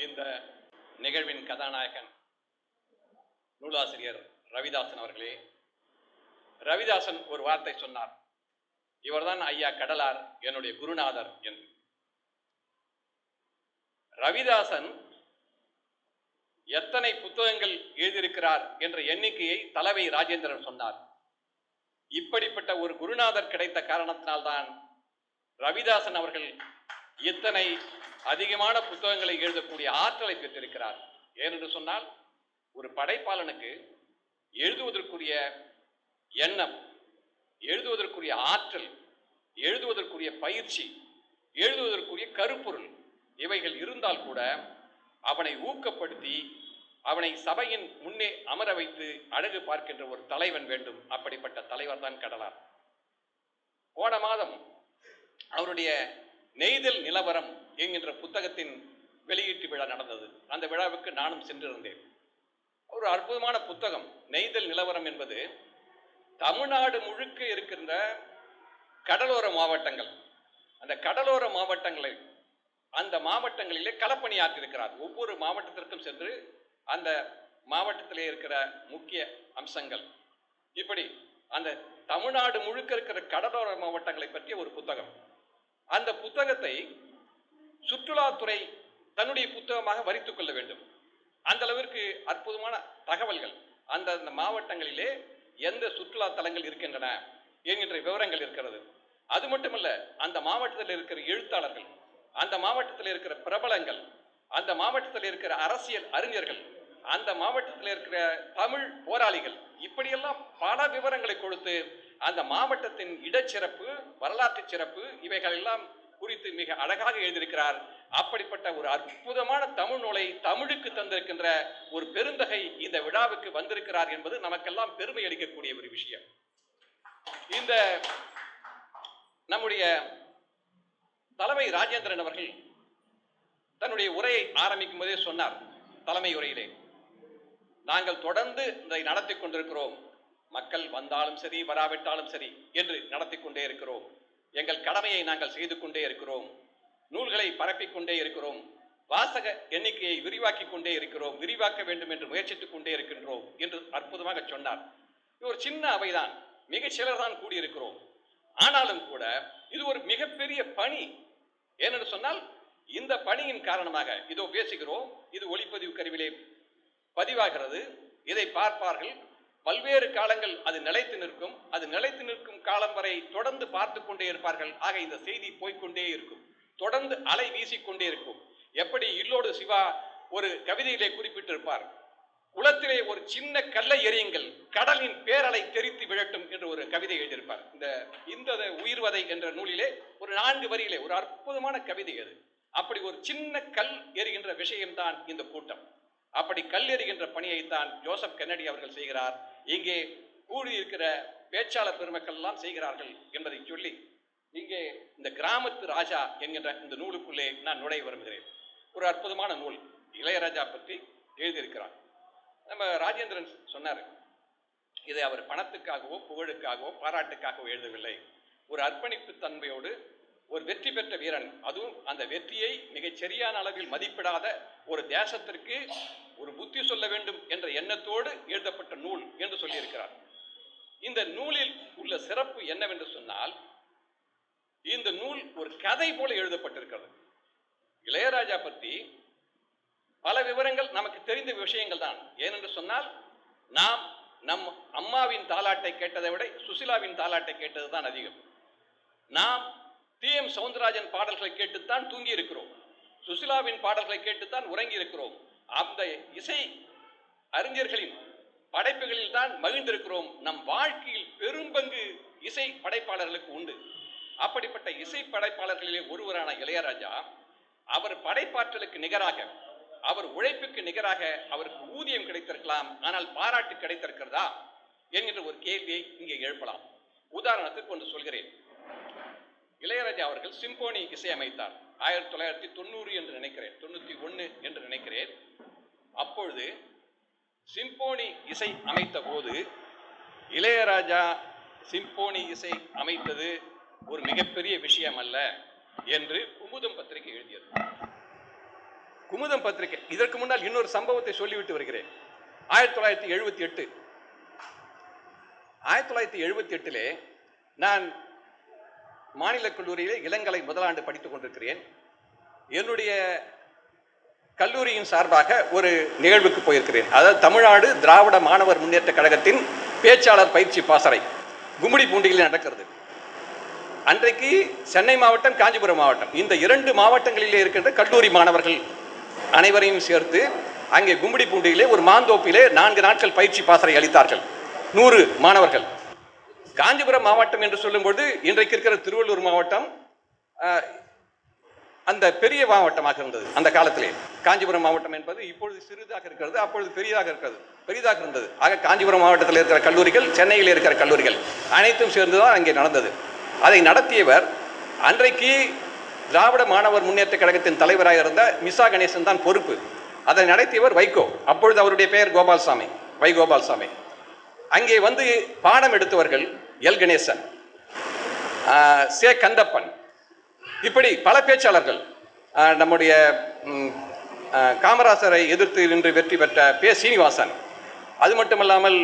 இந்த நிகழ்வின் கதாநாயகன் நூலாசிரியர் ரவிதாசன் அவர்களே, ரவிதாசன் ஒரு வார்த்தை சொன்னார். இவர்தான் ஐயா கடலார் என்னுடைய குருநாதர் என்று. ரவிதாசன் எத்தனை புத்தகங்கள் எழுதியிருக்கிறார் என்ற எண்ணிக்கையை தலைவை ராஜேந்திரன் சொன்னார். இப்படிப்பட்ட ஒரு குருநாதர் கிடைத்த காரணத்தினால்தான் ரவிதாசன் அவர்கள் இத்தனை அதிகமான புத்தகங்களை எழுதக்கூடிய ஆற்றலை பெற்றிருக்கிறார். ஏனென்று சொன்னால், ஒரு படைப்பாளனுக்கு எழுதுவதற்குரிய எண்ணம், எழுதுவதற்குரிய ஆற்றல், எழுதுவதற்குரிய பயிற்சி, எழுதுவதற்குரிய கருப்பொருள் இவைகள் இருந்தால் கூட அவனை ஊக்கப்படுத்தி அவனை சபையின் முன்னே அமர வைத்து அழகு பார்க்கின்ற ஒரு தலைவன் வேண்டும். அப்படிப்பட்ட தலைவர் தான் கடலார். போன மாதம் அவருடைய நெய்தல் நிலவரம் என்கின்ற புத்தகத்தின் வெளியீட்டு விழா நடந்தது. அந்த விழாவுக்கு நானும் சென்றிருந்தேன். ஒரு அற்புதமான புத்தகம். நெய்தல் நிலவரம் என்பது தமிழ்நாடு முழுக்க இருக்கின்ற கடலோர மாவட்டங்கள், அந்த கடலோர மாவட்டங்களை அந்த மாவட்டங்களிலே களப்பணியாற்றிருக்கிறார். ஒவ்வொரு மாவட்டத்திற்கும் சென்று அந்த மாவட்டத்திலே இருக்கிற முக்கிய அம்சங்கள், இப்படி அந்த தமிழ்நாடு முழுக்க இருக்கிற கடலோர மாவட்டங்களை பற்றிய ஒரு புத்தகம். அந்த புத்தகத்தை சுற்றுலாத்துறை தன்னுடைய புத்தகமாக வரித்துக் கொள்ள வேண்டும். அந்த அளவிற்கு அற்புதமான தகவல்கள் அந்த மாவட்டங்களிலே எந்த சுற்றுலா தலங்கள் இருக்கின்றன என்கின்ற விவரங்கள் இருக்கிறது. அது மட்டுமல்ல, அந்த மாவட்டத்தில் இருக்கிற எழுத்தாளர்கள், அந்த மாவட்டத்தில் இருக்கிற பிரபலங்கள், அந்த மாவட்டத்தில் இருக்கிற அரசியல் அறிஞர்கள், அந்த மாவட்டத்தில் இருக்கிற தமிழ் போராளிகள், இப்படியெல்லாம் பல விவரங்களை கொடுத்து அந்த மாவட்டத்தின் இடச்சிறப்பு, வரலாற்று சிறப்பு இவைகள் எல்லாம் குறித்து மிக அழகாக எழுதியிருக்கிறார். அப்படிப்பட்ட ஒரு அற்புதமான தமிழ் நூலை தமிழுக்கு தந்திருக்கின்ற ஒரு பெருந்தகை இந்த விழாவுக்கு வந்திருக்கிறார் என்பது நமக்கெல்லாம் பெருமை அளிக்கக்கூடிய ஒரு விஷயம். இந்த நம்முடைய தலைமை ராஜேந்திரன் அவர்கள் தன்னுடைய உரையை ஆரம்பிக்கும் போதே சொன்னார். தலைமை உரையிலே, நாங்கள் தொடர்ந்து இதை நடத்தி கொண்டிருக்கிறோம். மக்கள் வந்தாலும் சரி, வராவிட்டாலும் சரி என்று நடத்தி கொண்டே இருக்கிறோம். எங்கள் கடமையை நாங்கள் செய்து கொண்டே இருக்கிறோம். நூல்களை பரப்பிக் கொண்டே இருக்கிறோம். வாசக எண்ணிக்கையை விரிவாக்கி கொண்டே இருக்கிறோம். விரிவாக்க வேண்டும் என்று முயற்சித்துக் கொண்டே இருக்கின்றோம் என்று அற்புதமாக சொன்னார். இது ஒரு சின்ன அவைதான், மிக சிலர் தான் கூடியிருக்கிறோம். ஆனாலும் கூட இது ஒரு மிகப்பெரிய பணி. ஏனென்று சொன்னால், இந்த பணியின் காரணமாக இதோ பேசுகிறோம், இது ஒளிப்பதிவு கருவிலே பதிவாகிறது, இதை பார்ப்பார்கள். பல்வேறு காலங்கள் அது நிலைத்து நிற்கும். அது நிலைத்து நிற்கும் காலம் வரை தொடர்ந்து பார்த்து கொண்டே இருப்பார்கள். ஆக இந்த செய்தி போய்கொண்டே இருக்கும், தொடர்ந்து அலை வீசிக்கொண்டே இருக்கும். எப்படி இல்லோடு சிவா ஒரு கவிதையிலே குறிப்பிட்டிருப்பார், குளத்திலே ஒரு சின்ன கல்லை எறியுங்கள், கடலின் பேரலை தெரித்து விழட்டும் என்று ஒரு கவிதை எழுதியிருப்பார். இந்த உயிர்வதை என்ற நூலிலே ஒரு 4 வரியிலே ஒரு அற்புதமான கவிதை அது. அப்படி ஒரு சின்ன கல் எறிகின்ற விஷயம்தான் இந்த கூட்டம். அப்படி கல் எறிகின்ற பணியைத்தான் ஜோசப் கென்னடி அவர்கள் செய்கிறார். இங்கே கூடியிருக்கிற பேச்சாளர் பெருமக்கள் எல்லாம் செய்கிறார்கள் என்பதை சொல்லி, இங்கே இந்த கிராமத்து ராஜா என்கின்ற இந்த நூலுக்குள்ளே நான் நுழைய விரும்புகிறேன். ஒரு அற்புதமான நூல், இளையராஜா பற்றி எழுதியிருக்கிறார். நம்ம ராஜேந்திரன் சொன்னார், இதை அவர் பணத்துக்காகவோ புகழுக்காகவோ பாராட்டுக்காகவோ எழுதவில்லை. ஒரு அர்ப்பணிப்பு தன்மையோடு ஒரு வெற்றி பெற்ற வீரன், அதுவும் அந்த வெற்றியை மிகச் சரியான அளவில் மதிப்பிடாத ஒரு தேசத்திற்கு ஒரு புத்தி சொல்ல வேண்டும் என்ற எண்ணத்தோடு எழுதப்பட்ட நூல் என்று சொல்லியிருக்கிறார். இந்த நூலில் உள்ள சிறப்பு என்னவென்று சொன்னால், இந்த நூல் ஒரு கதை போல எழுதப்பட்டிருக்கிறது. இளையராஜா பற்றி பல விவரங்கள் நமக்கு தெரிந்த விஷயங்கள் தான். ஏனென்று சொன்னால், நாம் நம் அம்மாவின் தாலாட்டை கேட்டதை விட சுசிலாவின் தாலாட்டை கேட்டது தான் அதிகம். நாம் டி.எம். சௌந்தரராஜன் பாடல்களை கேட்டுத்தான் தூங்கி இருக்கிறோம். சுசிலாவின் பாடல்களை கேட்டுத்தான் உறங்கி இருக்கிறோம். அந்த இசை அறிஞர்களின் படைப்புகளில் தான் மகிழ்ந்திருக்கிறோம். நம் வாழ்க்கையில் பெரும்பங்கு இசை படைப்பாளர்களுக்கு உண்டு. அப்படிப்பட்ட இசை படைப்பாளர்களிலே ஒருவரான இளையராஜா, அவர் படைப்பாற்றலுக்கு நிகராக, அவர் உழைப்புக்கு நிகராக அவருக்கு ஊதியம் கிடைத்திருக்கலாம், ஆனால் பாராட்டு கிடைத்திருக்கிறதா என்கின்ற ஒரு கேள்வியை இங்கே எழுப்பலாம். உதாரணத்துக்கு ஒன்று சொல்கிறேன். இளையராஜா அவர்கள் சிம்போனி இசை அமைத்தார் 1990 என்று நினைக்கிறேன், 91 என்று நினைக்கிறேன். அப்பொழுது சிம்போனி இசை அமைத்த போது இளையராஜா சிம்போனி இசை அமைத்தது ஒரு மிகப்பெரிய விஷயம் அல்ல என்று குமுதம் பத்திரிகை எழுதியது. குமுதம் பத்திரிகை. இதற்கு முன்னால் இன்னொரு சம்பவத்தை சொல்லிவிட்டு வருகிறேன். 1978 1978 நான் மாநில கல்லூரியிலே இளங்கலை முதலாண்டு படித்துக் கொண்டிருக்கிறேன். என்னுடைய கல்லூரியின் சார்பாக ஒரு நிகழ்வுக்கு போயிருக்கிறேன். அதாவது தமிழ்நாடு திராவிட மாணவர் முன்னேற்ற கழகத்தின் பேச்சாளர் பயிற்சி பாசறை கும்மிடிப்பூண்டியில் நடக்கிறது. அன்றைக்கு சென்னை மாவட்டம், காஞ்சிபுரம் மாவட்டம், இந்த 2 மாவட்டங்களிலே இருக்கின்ற கல்லூரி மாணவர்கள் அனைவரையும் சேர்த்து அங்கே கும்மிடிப்பூண்டியிலே ஒரு மாந்தோப்பிலே 4 நாட்கள் பயிற்சி பாசறை அளித்தார்கள். 100 மாணவர்கள். காஞ்சிபுரம் மாவட்டம் என்று சொல்லும்போது இன்றைக்கு இருக்கிற திருவள்ளூர் மாவட்டம் அந்த பெரிய மாவட்டமாக இருந்தது. அந்த காலத்திலே காஞ்சிபுரம் மாவட்டம் என்பது இப்பொழுது சிறிதாக இருக்கிறது, அப்பொழுது பெரிதாக இருந்தது. ஆக காஞ்சிபுரம் மாவட்டத்தில் இருக்கிற கல்லூரிகள், சென்னையில் இருக்கிற கல்லூரிகள் அனைத்தும் சேர்ந்துதான் அங்கே நடந்தது. அதை நடத்தியவர் அன்றைக்கு திராவிட மாணவர் முன்னேற்ற கழகத்தின் தலைவராக இருந்த மிசா கணேசன் தான் பொறுப்பு. அதை நடத்தியவர் வைகோ. அப்பொழுது அவருடைய பெயர் கோபால்சாமி, வை கோபால்சாமி. அங்கே வந்து பாடம் எடுத்தவர்கள் எல் கணேசன், சே கந்தப்பன், இப்படி பல பேச்சாளர்கள். நம்முடைய காமராசரை எதிர்த்து நின்று வெற்றி பெற்ற பே சீனிவாசன், அது மட்டுமல்லாமல்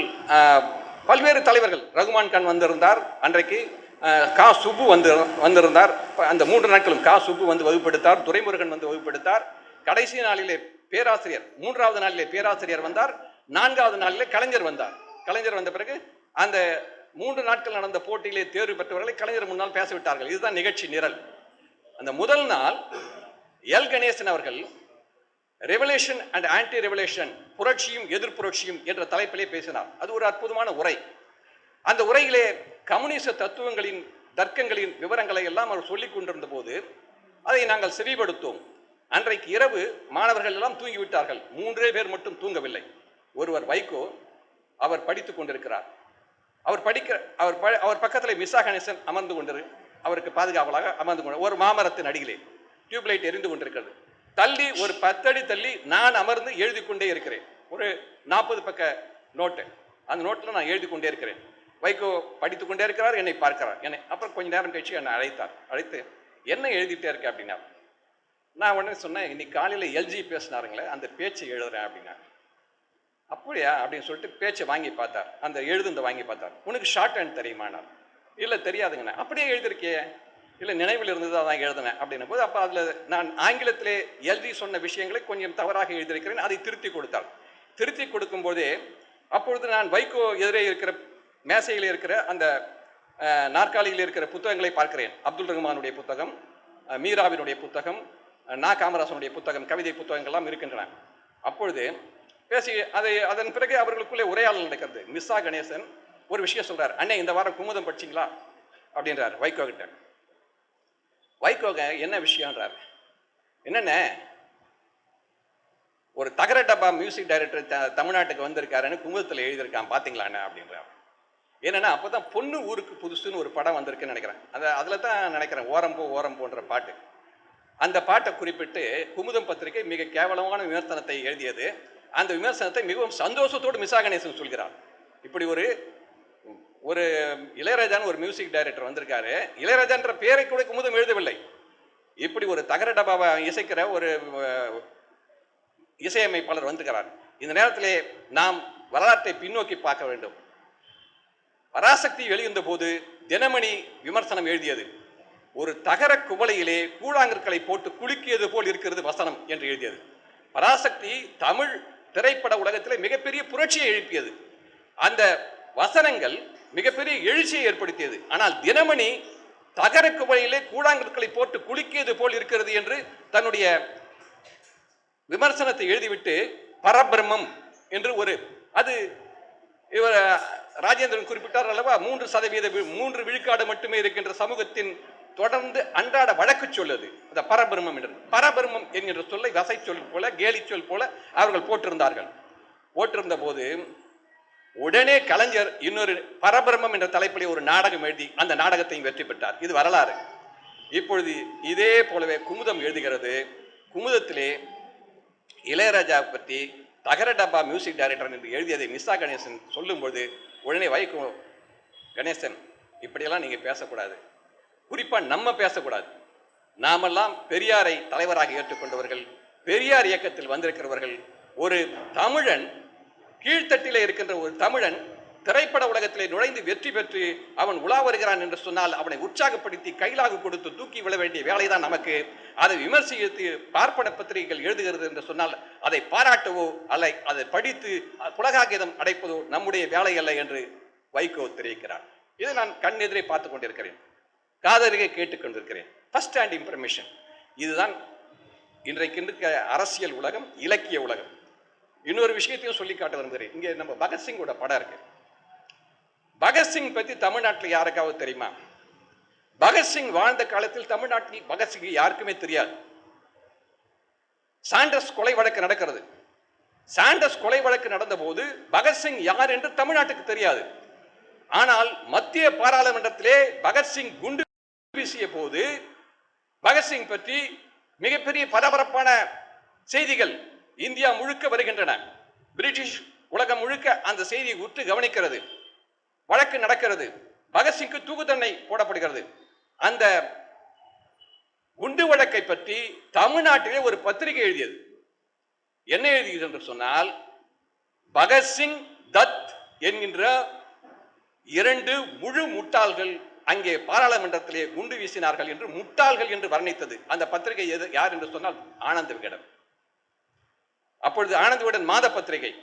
பல்வேறு தலைவர்கள், ரகுமான் கான் வந்திருந்தார், அன்றைக்கு கா சுப்பு வந்திருந்தார். அந்த 3 நாட்களும் கா சுப்பு வந்து வகுப்பெடுத்தார், துரைமுருகன் வந்து வகுப்பெடுத்தார். கடைசி நாளிலே பேராசிரியர், 3வது நாளிலே பேராசிரியர் வந்தார், 4வது நாளிலே கலைஞர் வந்தார். கலைஞர் வந்த பிறகு அந்த 3 நாட்கள் நடந்த போட்டியிலே தேர்வு பெற்றவர்களை கலைஞர் முன்னால் பேசவிட்டார்கள். இதுதான் நிகழ்ச்சி நிரல். அந்த முதல் நாள் எல் கணேசன் அவர்கள் ரெவல்யூஷன் அண்ட் ஆன்டி ரெவல்யூஷன், புரட்சியும் எதிர்ப்புரட்சியும் என்ற தலைப்பிலே பேசினார். அது ஒரு அற்புதமான உரை. அந்த உரையிலே கம்யூனிச தத்துவங்களின், தர்க்கங்களின் விவரங்களை எல்லாம் அவர் சொல்லிக் கொண்டிருந்த போது அதை நாங்கள் செவிப்படுத்தோம். அன்றைக்கு இரவு மாணவர்கள் எல்லாம் தூங்கிவிட்டார்கள். 3 பேர் மட்டும் தூங்கவில்லை. ஒருவர் வைகோ, அவர் படித்துக் கொண்டிருக்கிறார். அவர் பக்கத்தில் மிசா கணேசன் அமர்ந்து கொண்டிரு, அவருக்கு பாதுகாவலாக அமர்ந்து கொண்டு, ஒரு மாமரத்தின் அடியிலே டியூப்லைட் எரிந்து கொண்டிருக்கிறது. தள்ளி ஒரு 10 அடி தள்ளி நான் அமர்ந்து எழுதி கொண்டே இருக்கிறேன். ஒரு 40 பக்க நோட்டு. அந்த நோட்டில் நான் எழுதி கொண்டே இருக்கிறேன். வைகோ படித்துக் கொண்டே இருக்கிறார், என்னை பார்க்கிறார். அப்புறம் கொஞ்ச நேரம் கழிச்சு என்னை அழைத்து என்ன எழுதிட்டே இருக்க அப்படின்னா, நான் உடனே சொன்னேன், இன்னைக்கு காலையில் எல்ஜி பேசினாருங்களே, அந்த பேச்சை எழுதுறேன் அப்படின்னா. அப்படியா அப்படின்னு சொல்லிட்டு பேச்சை வாங்கி பார்த்தார், அந்த எழுதுந்த வாங்கி பார்த்தார். உனக்கு ஷார்ட் ஹேண்ட் தெரியுமானார். இல்லை தெரியாதுங்கண்ணே. அப்படியே எழுதிருக்கே. இல்லை நினைவில் இருந்தது, அதான் எழுதினேன் அப்படின்னும் போது, அப்போ அதில் நான் ஆங்கிலத்திலே எல்ஜி சொன்ன விஷயங்களை கொஞ்சம் தவறாக எழுதியிருக்கிறேன். அதை திருத்தி கொடுத்தார். திருத்தி கொடுக்கும்போதே அப்பொழுது நான் வைகோ எதிரே இருக்கிற மேசையில் இருக்கிற அந்த நாற்காலியில் இருக்கிற புத்தகங்களை பார்க்கிறேன். அப்துல் ரஹ்மானுடைய புத்தகம், மீராவினுடைய புத்தகம், நா காமராசனுடைய புத்தகம், கவிதை புத்தகங்கள்லாம் இருக்கின்றன. அப்பொழுது பேசி அதன் பிறகு அவர்களுக்குள்ளே உரையாடல் நடக்கிறது. மிசா கணேசன் ஒரு விஷயம் சொல்றார். அண்ணே, இந்த வாரம் குமுதம் படிச்சிங்களா அப்படின்றார் வைகோ கிட்ட. வைகோக என்ன விஷயம்ன்றார். என்னென்ன, ஒரு தகர டப்பா மியூசிக் டைரக்டர் தமிழ்நாட்டுக்கு வந்திருக்காருன்னு குமுதத்தில் எழுதியிருக்கான், பார்த்தீங்களாண்ணே அப்படின்றார். ஏன்னா அப்போதான் பொண்ணு ஊருக்கு புதுசுன்னு ஒரு படம் வந்திருக்குன்னு நினைக்கிறேன். அதில் தான் நினைக்கிறேன் ஓரம் போன்ற பாட்டு. அந்த பாட்டை குறிப்பிட்டு குமுதம் பத்திரிகை மிக கேவலமான விமர்சனத்தை எழுதியது. அந்த விமர்சனத்தை மிகவும் சந்தோஷத்தோடு மிசா கணேசன் சொல்கிறார். இப்படி ஒரு இளையராஜான்னு ஒரு மியூசிக் டைரக்டர் வந்திருக்காரு, இளையராஜான்ற பேரை கூட குமுதம் எழுதவில்லை. இப்படி ஒரு தகர டப்பாவை இசைக்கிற ஒரு இசையமைப்பாளர் வந்திருக்கிறார். இந்த நேரத்திலே நாம் வரலாற்றை பின்னோக்கி பார்க்க வேண்டும். பராசக்தி வெளியிருந்த போது தினமணி விமர்சனம் எழுதியது, ஒரு தகர குவளையிலே கூழாங்கற்களை போட்டு குலுக்கியது போல் இருக்கிறது வசனம் என்று எழுதியது. பராசக்தி தமிழ் திரைப்பட உலகத்திலே மிகப்பெரிய புரட்சியை எழுப்பியது. அந்த வசனங்கள் மிகப்பெரிய எழுச்சியை ஏற்படுத்தியது. ஆனால் தினமணி தகர குவளையிலே கூழாங்கற்களை போட்டு குலுக்கியது போல் இருக்கிறது என்று தன்னுடைய விமர்சனத்தை எழுதிவிட்டு பரபிரம்மம் என்று அது இவர் ராஜேந்திரன் குறிப்பிட்டார் அல்லவா, 3% விழுக்காடு மட்டுமே இருக்கின்ற சமூகத்தின் தொடர்ந்து அன்றாட வழக்கு சொல்லுது அந்த பரபிரம்மம் என்று. பரபிரம்மம் என்கின்ற சொல்லை வசை சொல் போல, கேலி சொல் போல அவர்கள் போட்டிருந்த போது உடனே கலைஞர் இன்னொரு பரபிரம்மம் என்ற தலைப்பிலே ஒரு நாடகம் எழுதி அந்த நாடகத்தையும் வெற்றி பெற்றார். இது வரலாறு. இப்பொழுது இதே போலவே குமுதம் எழுதுகிறது. குமுதத்திலே இளையராஜா பற்றி தகர டப்பா மியூசிக் டைரக்டர் என்று எழுதியதை மிசா கணேசன் சொல்லும்போது உடனே வைகோ கணேசன், இப்படியெல்லாம் நீங்கள் பேசக்கூடாது, குறிப்பாக நம்ம பேசக்கூடாது. நாமெல்லாம் பெரியாரை தலைவராக ஏற்றுக்கொண்டவர்கள், பெரியார் இயக்கத்தில் வந்திருக்கிறவர்கள், ஒரு தமிழன், கீழ்த்தட்டிலே இருக்கின்ற ஒரு தமிழன் திரைப்பட உலகத்திலே நுழைந்து வெற்றி பெற்று அவன் உலா வருகிறான் என்று சொன்னால் அவனை உற்சாகப்படுத்தி கைலாக கொடுத்து தூக்கி விட வேண்டிய வேலைதான் நமக்கு. அதை விமர்சித்து பார்ப்பன பத்திரிகைகள் எழுதுகிறது என்று சொன்னால் அதை பாராட்டவோ அல்ல அதை படித்து புலகாகிதம் அடைப்பதோ நம்முடைய வேலை அல்ல என்று வைகோ தெரிவிக்கிறார். இதை நான் கண் எதிரே பார்த்துக் கொண்டிருக்கிறேன், காதலிகை கேட்டுக்கொண்டிருக்கிறேன். First hand information. இதுதான் இன்றைக்கு இருக்க அரசியல் உலகம், இலக்கிய உலகம். இன்னொரு விஷயத்தையும் சொல்லி காட்ட விரும்புகிறேன். இங்கே நம்ம பகத்சிங்கோட படம் இருக்கு. பகத்சிங் பற்றி தமிழ்நாட்டில் யாருக்காவது தெரியுமா? பகத்சிங் வாழ்ந்த காலத்தில் தமிழ்நாட்டில் பகத்சிங் யாருக்குமே தெரியாது. சாண்டர்ஸ் கொலை வழக்கு நடக்கிறது. சாண்டர்ஸ் கொலை வழக்கு நடந்த போது பகத்சிங் யார் என்று தமிழ்நாட்டுக்கு தெரியாது. ஆனால் மத்திய பாராளுமன்றத்திலே பகத்சிங் குண்டு வீசிய போது பகத்சிங் பற்றி மிகப்பெரிய பரபரப்பான செய்திகள் இந்தியா முழுக்க வருகின்றன. பிரிட்டிஷ் உலகம் முழுக்க அந்த செய்தியை உற்று கவனிக்கிறது. வழக்கு நடக்கிறது. பகத்சிங்க்கு தூக்கு தண்டனை போடப்படுகிறது. அந்த குண்டு வழக்கை பற்றி தமிழ்நாட்டிலே ஒரு பத்திரிகை எழுதியது. என்ன எழுதியது என்று சொன்னால், பகத்சிங் தத் என்கின்ற 2 முழு முட்டாள்கள் அங்கே பாராளுமன்றத்திலே குண்டு வீசினார்கள் என்று முட்டாள்கள் என்று வர்ணித்தது. அந்த பத்திரிகை யார் என்று சொன்னால் ஆனந்த விகடன். அப்பொழுது ஆனந்த விகடன் மாத பத்திரிகை.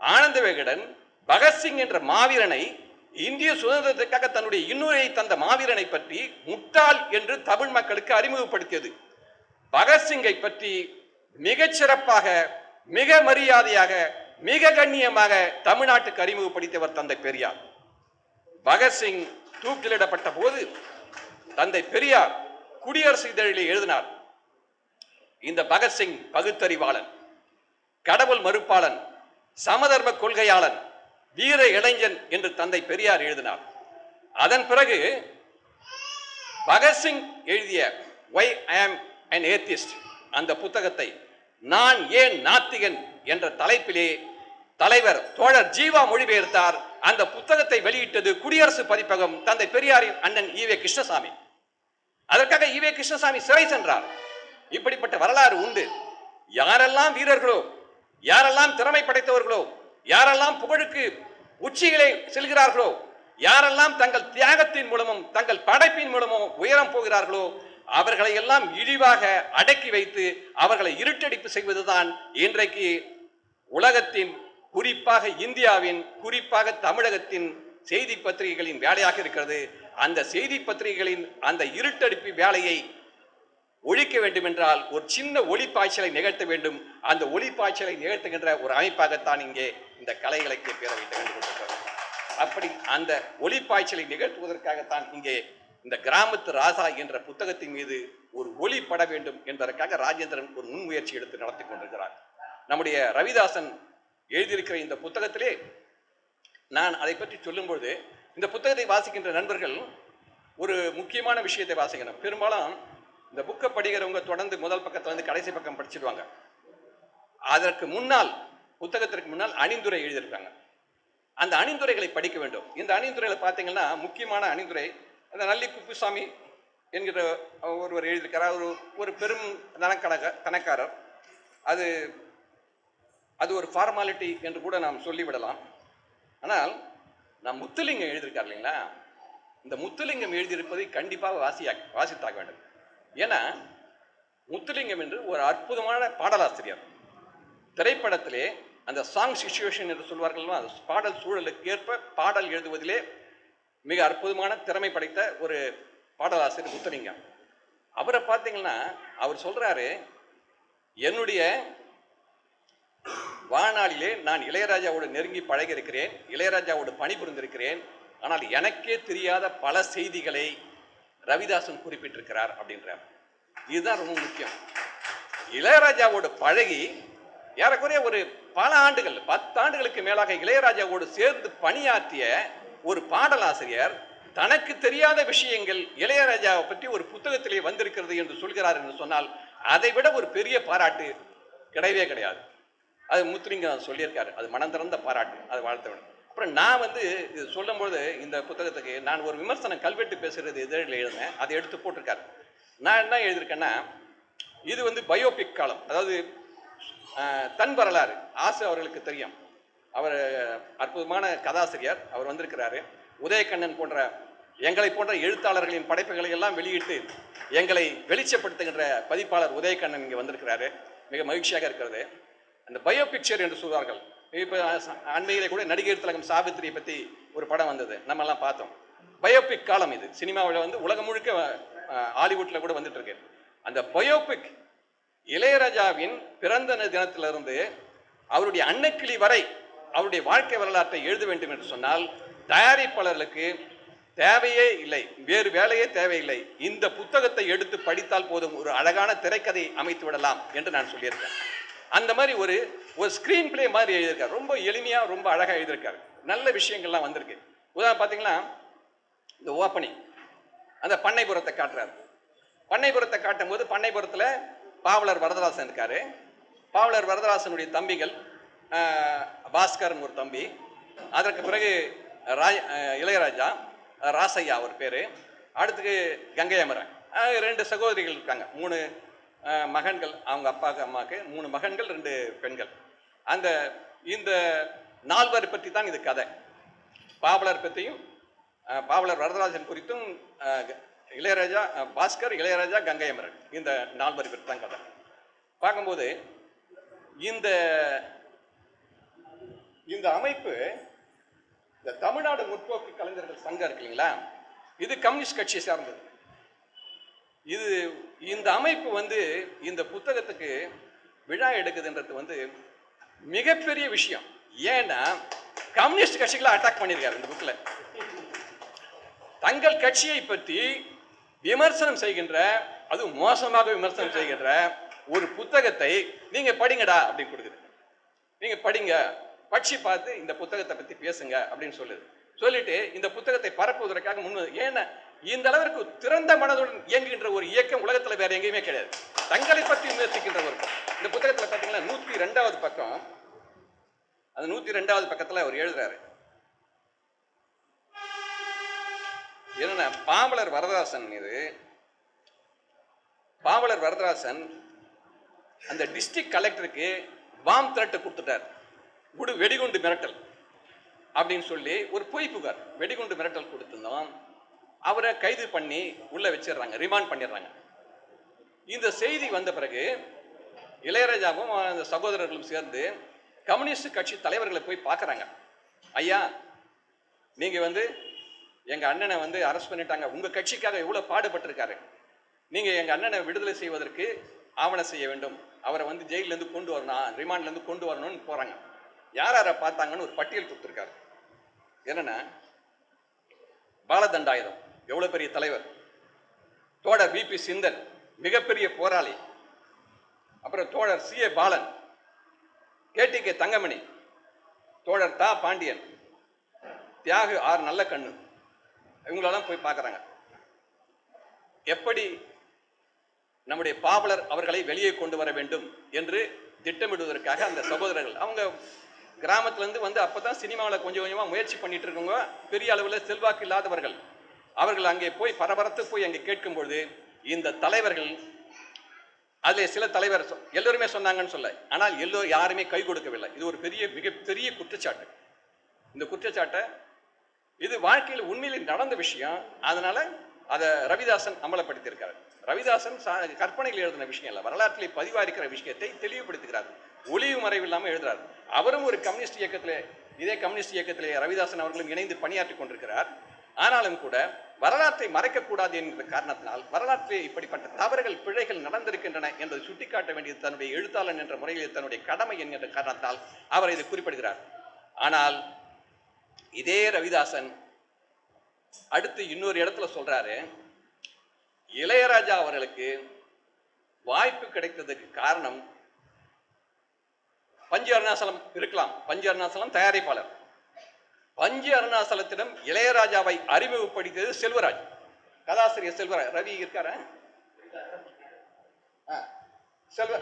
ஆனந்த விகடன் பகத்சிங் என்ற மாவீரனை, இந்திய சுதந்திரத்திற்காக தன்னுடைய இன்னுரையை தந்த மாவீரனை பற்றி முட்டாள் என்று தமிழ் மக்களுக்கு அறிமுகப்படுத்தியது. பகத்சிங்கை பற்றி மிகச் சிறப்பாக, மிக மரியாதையாக, மிக கண்ணியமாக தமிழ்நாட்டுக்கு அறிமுகப்படுத்தியவர் தந்தை பெரியார். பகத்சிங் தூக்கிலிடப்பட்ட போது தந்தை பெரியார் குடியரசு இதழிலே எழுதினார், இந்த பகத்சிங் பகுத்தறிவாளன், கடவுள் மறுப்பாளன், சமதர்ம கொள்கையாளன், வீர இளைஞன் என்று தந்தை பெரியார் எழுதினார். அதன் பிறகு பகத்சிங் எழுதிய Why I am an Atheist அந்த புத்தகத்தை நான் ஏன் நாத்திகன் என்ற தலைப்பிலே தலைவர் தோழர் ஜீவா மொழிபெயர்த்தார். அந்த புத்தகத்தை வெளியிட்டது குடியரசு பதிப்பகம், தந்தை பெரியாரின் அண்ணன் ஈவே கிருஷ்ணசாமி. அதற்காக ஈவே கிருஷ்ணசாமி சிறை சென்றார். இப்படிப்பட்ட வரலாறு உண்டு. யாரெல்லாம் வீரர்களோ, யாரெல்லாம் திறமை படைத்தவர்களோ, யாரெல்லாம் புகழுக்கு உச்சிகளை செல்கிறார்களோ, யாரெல்லாம் தங்கள் தியாகத்தின் மூலமும் தங்கள் படைப்பின் மூலமும் உயரம் போகிறார்களோ, அவர்களை எல்லாம் இழிவாக அடக்கி வைத்து அவர்களை இருட்டடிப்பு செய்வதுதான் இன்றைக்கு உலகத்தின், குறிப்பாக இந்தியாவின், குறிப்பாக தமிழகத்தின் செய்தி பத்திரிகைகளின் வேலையாக இருக்கிறது. அந்த செய்தி பத்திரிகைகளின் அந்த இருட்டடிப்பு வேலையை ஒழிக்க வேண்டும் என்றால் ஒரு சின்ன ஒளிப்பாய்ச்சலை நிகழ்த்த வேண்டும். அந்த ஒளிப்பாய்ச்சலை நிகழ்த்துகின்ற ஒரு அமைப்பாகத்தான் இங்கே இந்த கலை இலக்கிய பேரவை திகழ்ந்து கொண்டிருக்கிறது. அப்படி அந்த ஒளிப்பாய்ச்சலை நிகழ்த்துவதற்காகத்தான் இங்கே இந்த கிராமத்து ராசா என்ற புத்தகத்தின் மீது ஒரு ஒளி பட வேண்டும் என்பதற்காக ராஜேந்திரன் ஒரு முன்முயற்சி எடுத்து நடத்தி கொண்டிருக்கிறார். நம்முடைய ரவிதாசன் எழுதியிருக்கிற இந்த புத்தகத்திலே நான் அதை பற்றி சொல்லும்பொழுது, இந்த புத்தகத்தை வாசிக்கின்ற நண்பர்கள் ஒரு முக்கியமான விஷயத்தை வாசிக்கணும். பெரும்பாலும் இந்த புக்கை படிக்கிறவங்க தொடர்ந்து முதல் பக்கத்துல இருந்து கடைசி பக்கம் படிச்சிடுவாங்க. அதற்கு முன்னால், புத்தகத்திற்கு முன்னால் அணிந்துரை எழுதியிருக்காங்க. அந்த அணிந்துரைகளை படிக்க வேண்டும். இந்த அணிந்துரைகளை பார்த்தீங்கன்னா முக்கியமான அணிந்துரை அந்த நல்லி குப்புசாமி என்கிற ஒருவர் எழுதியிருக்கிறார். ஒரு பெரும் தனக்காரர். அது ஒரு ஃபார்மாலிட்டி என்று கூட நாம் சொல்லிவிடலாம். ஆனால் நாம் முத்துலிங்கம் எழுதியிருக்கார் இல்லைங்களா, இந்த முத்துலிங்கம் எழுதியிருப்பதை கண்டிப்பாக வாசித்தாக வேண்டும். ஏன்னா முத்துலிங்கம் என்று ஒரு அற்புதமான பாடலாசிரியர். திரைப்படத்திலே அந்த சாங் சிச்சுவேஷன் என்று சொல்வார்கள், அந்த பாடல் சூழலுக்கு ஏற்ப பாடல் எழுதுவதிலே மிக அற்புதமான திறமை படைத்த ஒரு பாடலாசிரியர் முத்துலிங்கம். அவரை பார்த்தீங்கன்னா அவர் சொல்றாரு, என்னுடைய வாழ்நாளிலே நான் இளையராஜாவோடு நெருங்கி பழகி இருக்கிறேன், இளையராஜாவோடு பணிபுரிந்திருக்கிறேன். ஆனால் எனக்கே தெரியாத பல செய்திகளை ரவிதாசன் குறிப்பிட்டிருக்கிறார் அப்படின்றார். இதுதான் ரொம்ப முக்கியம். இளையராஜாவோடு பழகி ஏறக்குறைய ஒரு பல ஆண்டுகள், 10 ஆண்டுகளுக்கு மேலாக இளையராஜாவோடு சேர்ந்து பணியாற்றிய ஒரு பாடலாசிரியர் தனக்கு தெரியாத விஷயங்கள் இளையராஜாவை பற்றி ஒரு புத்தகத்திலே வந்திருக்கிறது என்று சொல்கிறார் என்று சொன்னால் அதை விட ஒரு பெரிய பாராட்டு கிடையவே கிடையாது. அது முத்துலிங்கம் சொல்லியிருக்காரு. அது மனம் திறந்த பாராட்டு, அது வாழ்த்த வேண்டும். அப்புறம் நான் இது சொல்லும்போது இந்த புத்தகத்துக்கு நான் ஒரு விமர்சனம் கல்வெட்டு பேசுறது இதழில் எழுதினேன். அதை எடுத்து போட்டிருக்காரு. நான் என்ன எழுதியிருக்கேன்னா, இது வந்து பயோபிக் காலம், அதாவது தன் வரலாறு. ஆசு அவர்களுக்கு தெரியும், அவர் அற்புதமான கதாசிரியர். அவர் வந்திருக்கிறாரு. உதயகண்ணன் போன்ற எங்களை போன்ற எழுத்தாளர்களின் படைப்புகளை எல்லாம் வெளியிட்டு எங்களை வெளிச்சப்படுத்துகின்ற பதிப்பாளர் உதயகண்ணன் இங்கே வந்திருக்கிறாரு. மிக மகிழ்ச்சியாக இருக்கிறது. அந்த பயோ பிக்சர் என்று சொல்வார்கள். இப்போ அண்மையிலே கூட நடிகர் திலகம் சாவித்திரியை பற்றி ஒரு படம் வந்தது, நம்ம எல்லாம் பார்த்தோம். பயோபிக் காலம் இது. சினிமாவில் வந்து உலகம் முழுக்க ஹாலிவுட்டில் கூட வந்துட்டு இருக்கு. அந்த பயோபிக் இளையராஜாவின் பிறந்த தினத்திலிருந்து அவருடைய அன்னக்கிளி வரை அவருடைய வாழ்க்கை வரலாற்றை எழுத வேண்டும் என்று சொன்னால் தயாரிப்பாளர்களுக்கு தேவையே இல்லை, வேறு வேலையே தேவையில்லை. இந்த புத்தகத்தை எடுத்து படித்தால் போதும், ஒரு அழகான திரைக்கதை அமைத்து விடலாம் என்று நான் சொல்லியிருக்கேன். அந்த மாதிரி ஒரு ஸ்கிரீன் பிளே மாதிரி எழுதியிருக்காரு. ரொம்ப எளிமையாக ரொம்ப அழகாக எழுதியிருக்காரு. நல்ல விஷயங்கள்லாம் வந்திருக்கு. உதாரணம் பார்த்தீங்கன்னா, இந்த ஓப்பனிங் அந்த பண்ணைபுரத்தை காட்டுறாரு. பண்ணைபுரத்தை காட்டும் போது பண்ணைபுரத்தில் பாவலர் வரதராசன் இருக்காரு. பாவலர் வரதராசனுடைய தம்பிகள் பாஸ்கர்னு ஒரு தம்பி, அதற்கு பிறகு இளையராஜா, ராசையா அவர் பேர், அடுத்துக்கு கங்கை அமரன், 2 சகோதரிகள் இருக்காங்க, 3 மகன்கள், அவங்க அப்பாவுக்கு அம்மாவுக்கு 3 மகன்கள் 2 பெண்கள். அந்த இந்த 4 பற்றி தான் இது கதை. பாவலர் பற்றியும் பாவலர் வரதராஜன் குறித்தும் இளையராஜா, பாஸ்கர், இளையராஜா, கங்கை அமரன், இந்த 4 பற்றி தான் கதை. பார்க்கும்போது இந்த அமைப்பு, இந்த தமிழ்நாடு முற்போக்கு கலைஞர்கள் சங்கம் இருக்கு இல்லைங்களா, இது கம்யூனிஸ்ட் கட்சியை சார்ந்தது. இந்த அமைப்பு வந்து இந்த புத்தகத்துக்கு விழா எடுக்குதுன்றது வந்து மிகப்பெரிய விஷயம். ஏன்னா கம்யூனிஸ்ட் கட்சிகளை அட்டாக் பண்ணியிருக்காரு இந்த புக்கில். தங்கள் கட்சியை பற்றி விமர்சனம் செய்கின்ற, அது மோசமாக விமர்சனம் செய்கின்ற ஒரு புத்தகத்தை நீங்க படிங்கடா அப்படின்னு கொடுக்குது. நீங்க படிங்க, படிச்சு பார்த்து இந்த புத்தகத்தை பத்தி பேசுங்க அப்படின்னு சொல்லிட்டு இந்த புத்தகத்தை பரப்புவதற்காக ஏன்னா இந்த அளவிற்கு திறந்த மனதுடன் இயங்குகின்ற ஒரு இயக்கம் உலகத்துல வேற எங்கேயுமே கிடையாது. தங்களை பற்றி விமர்சிக்கின்ற ஒரு இந்த புத்தகத்துல பாத்தீங்கன்னா 102வது பக்கம், அந்த 102வது பக்கத்துல அவர் எழுதுறாரு என்னன்னா, பாவலர் வரதராசன் மீது, பாவலர் வரதராசன் அந்த டிஸ்ட்ரிக்ட் கலெக்டருக்கு பாம் த்ரெட் கொடுத்துட்டார், வெடிகுண்டு மிரட்டல் அப்படின்னு சொல்லி ஒரு பொய் புகார், வெடிகுண்டு மிரட்டல் கொடுத்திருந்தோம். அவரை கைது பண்ணி உள்ள வச்சிடறாங்க, ரிமாண்ட் பண்ணிடுறாங்க. இந்த செய்தி வந்த பிறகு இளையராஜாவும் அந்த சகோதரர்களும் சேர்ந்து கம்யூனிஸ்ட் கட்சி தலைவர்களை போய் பார்க்குறாங்க. ஐயா, நீங்க வந்து எங்க அண்ணனை வந்து அரெஸ்ட் பண்ணிட்டாங்க, உங்க கட்சிக்காக எவ்வளவு பாடுபட்டிருக்காரு, நீங்க எங்க அண்ணனை விடுதலை செய்வதற்கு ஆவணம் செய்ய வேண்டும், அவரை வந்து ஜெயிலிருந்து கொண்டு வரணும், ரிமாண்ட்லேருந்து கொண்டு வரணும்னு போறாங்க. யார் யாரை பார்த்தாங்கன்னு ஒரு பட்டியல் கொடுத்துருக்காரு. என்னன்னா, பாலதண்டாயுதம் எவ்வளவு பெரிய தலைவர், தோழர் பிபி சிந்தன் மிகப்பெரிய போராளி, அப்புறம் தோழர் C A Balan, KDK Thangamani, தோழர் தா பாண்டியன், தியாகு ஆர் நல்லக்கண்ணு, இவங்களெல்லாம் போய் பார்க்குறாங்க. எப்படி நம்முடைய பாவலர் அவர்களை வெளியே கொண்டு வர வேண்டும் என்று திட்டமிடுவதற்காக அந்த சகோதரர்கள், அவங்க கிராமத்திலேருந்து வந்து அப்பதான் சினிமாவில் கொஞ்சம் கொஞ்சமாக முயற்சி பண்ணிட்டு இருக்கவங்க, பெரிய அளவில் செல்வாக்கு இல்லாதவர்கள், அவர்கள் அங்கே போய் பரபரத்து போய் அங்கே கேட்கும்பொழுது இந்த தலைவர்கள், அதில் சில தலைவர் எல்லோருமே சொன்னாங்கன்னு சொல்ல, ஆனால் யாருமே கை கொடுக்கவில்லை. இது ஒரு மிகப்பெரிய குற்றச்சாட்டு. இந்த குற்றச்சாட்டை, இது வாழ்க்கையில் உண்மையில் நடந்த விஷயம், அதனால அதை ரவிதாசன் அமலப்படுத்தியிருக்காரு. ரவிதாசன் கற்பனையில் எழுதின விஷயம் இல்லை, வரலாற்றில் பதிவாயிருக்கிற விஷயத்தை தெளிவுபடுத்துகிறார், ஒளிவு மறைவு இல்லாமல் எழுதுறார். அவரும் ஒரு கம்யூனிஸ்ட் இயக்கத்திலே, இதே கம்யூனிஸ்ட் இயக்கத்திலே ரவிதாசன் அவர்களும் இணைந்து பணியாற்றி கொண்டிருக்கிறார். ஆனாலும் கூட வரலாற்றை மறைக்கக்கூடாது என்கிற காரணத்தினால், வரலாற்றில் இப்படிப்பட்ட தவறுகள், பிழைகள் நடந்திருக்கின்றன என்பதை சுட்டிக்காட்ட வேண்டியது தன்னுடைய எழுத்தாளன் என்ற முறையில் தன்னுடைய கடமை என்கின்ற காரணத்தால் அவர் இதை குறிப்பிடுகிறார். ஆனால் இதே ரவிதாசன் அடுத்து இன்னொரு இடத்துல சொல்றாரு, இளையராஜா அவர்களுக்கு வாய்ப்பு கிடைத்ததுக்கு காரணம் பஞ்சு அருணாசலம் இருக்கலாம். பஞ்சு அருணாசலம் தயாரிப்பாளர். பஞ்சு அருணாசலத்திடம் இளையராஜாவை அறிமுகப்படுத்தியது செல்வராஜ், கதாசிரியர் செல்வராஜ். ரவி இருக்கார,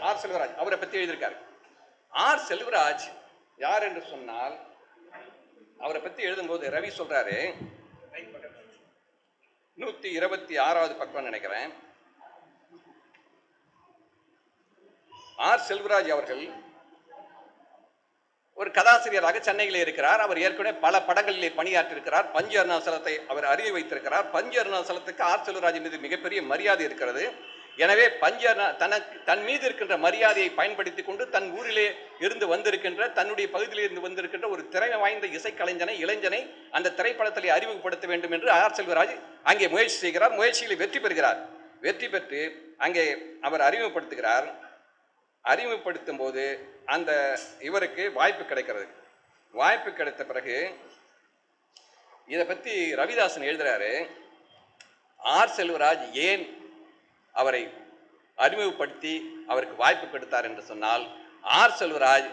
ஆர் செல்வராஜ், அவரை பத்தி எழுதியிருக்காரு. ஆர் செல்வராஜ் யார் என்று சொன்னால், அவரை பத்தி எழுதும்போது ரவி சொல்றாரு, 126வது பக்கம் நினைக்கிறேன், ஆர் செல்வராஜ் அவர்கள் ஒரு கதாசிரியராக சென்னையில் இருக்கிறார். அவர் ஏற்கனவே பல படங்களிலே பணியாற்றிருக்கிறார். பஞ்சு அருணாசலத்தை அவர் அறிவி வைத்திருக்கிறார். பஞ்சு அருணாசலத்துக்கு ஆர் செல்வராஜ் மீது மிகப்பெரிய மரியாதை இருக்கிறது. எனவே தன் மீது இருக்கின்ற மரியாதையை பயன்படுத்திக் கொண்டு தன் ஊரிலே இருந்து வந்திருக்கின்ற, தன்னுடைய பகுதியில் இருந்து வந்திருக்கின்ற ஒரு திறமை வாய்ந்த இளைஞனை அந்த திரைப்படத்திலே அறிமுகப்படுத்த வேண்டும் என்று ஆர் செல்வராஜ் அங்கே முயற்சி செய்கிறார். முயற்சியில் வெற்றி பெறுகிறார். வெற்றி பெற்று அங்கே அவர் அறிமுகப்படுத்துகிறார். அறிமுகப்படுத்தும் போது அந்த இவருக்கு வாய்ப்பு கிடைக்கிறது. வாய்ப்பு கிடைத்த பிறகு இதை பற்றி ரவிதாசன் எழுதுறாரு. ஆர் செல்வராஜ் ஏன் அவரை அறிமுகப்படுத்தி அவருக்கு வாய்ப்பு கொடுத்தார் என்று சொன்னால், ஆர் செல்வராஜ்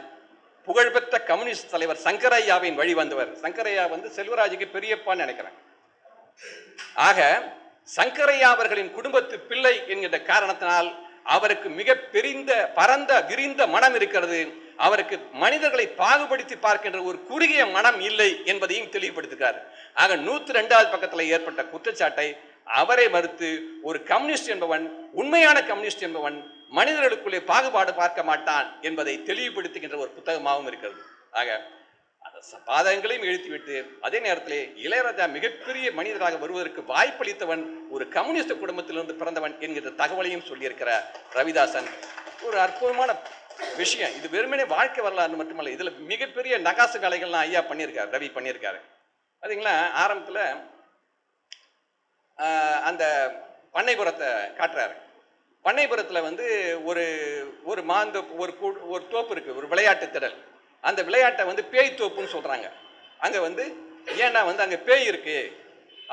புகழ்பெற்ற கம்யூனிஸ்ட் தலைவர் சங்கரையாவின் வழி வந்தவர். சங்கரையா செல்வராஜுக்கு பெரியப்பான்னு நினைக்கிறேன். ஆக சங்கரையா அவர்களின் குடும்பத்து பிள்ளை என்கின்ற காரணத்தினால் அவருக்கு மிக பரந்த விரிந்த மனம் இருக்கிறது. அவருக்கு மனிதர்களை பாகுபடுத்தி பார்க்கின்ற ஒரு குறுகிய மனம் இல்லை என்பதையும் தெளிவுபடுத்துகிறார். ஆக 102வது பக்கத்தில் ஏற்பட்ட குற்றச்சாட்டை அவரை மறுத்து, ஒரு கம்யூனிஸ்ட் என்பவன், உண்மையான கம்யூனிஸ்ட் என்பவன் மனிதர்களுக்குள்ளே பாகுபாடு பார்க்க மாட்டான் என்பதை தெளிவுபடுத்துகின்ற ஒரு புத்தகமாகவும் இருக்கிறது. ஆக அந்த பாதகங்களையும் எழுத்திவிட்டு அதே நேரத்திலே இளையராஜா மிகப்பெரிய மனிதராக வருவதற்கு வாய்ப்பளித்தவன் ஒரு கம்யூனிஸ்ட் குடும்பத்திலிருந்து பிறந்தவன் என்கின்ற தகவலையும் சொல்லியிருக்கிற ரவிதாசன் ஒரு அற்புதமான விஷயம். இது வெறுமனே வாழ்க்கை வரலாறு மட்டுமல்ல, இதுல மிகப்பெரிய நகாசு வேலைகள்லாம் ஐயா பண்ணியிருக்காரு, ரவி பண்ணியிருக்காரு. அதுங்களா ஆரம்பத்தில் அந்த பண்ணைபுரத்தை காட்டுறாரு. பண்ணைபுரத்தில் ஒரு ஒரு ஒரு தோப்பு இருக்கு, ஒரு விளையாட்டு திடல். அந்த விளையாட்டை பேய் தோப்புன்னு சொல்றாங்க. அங்க ஏன்னா அங்க பேய் இருக்கு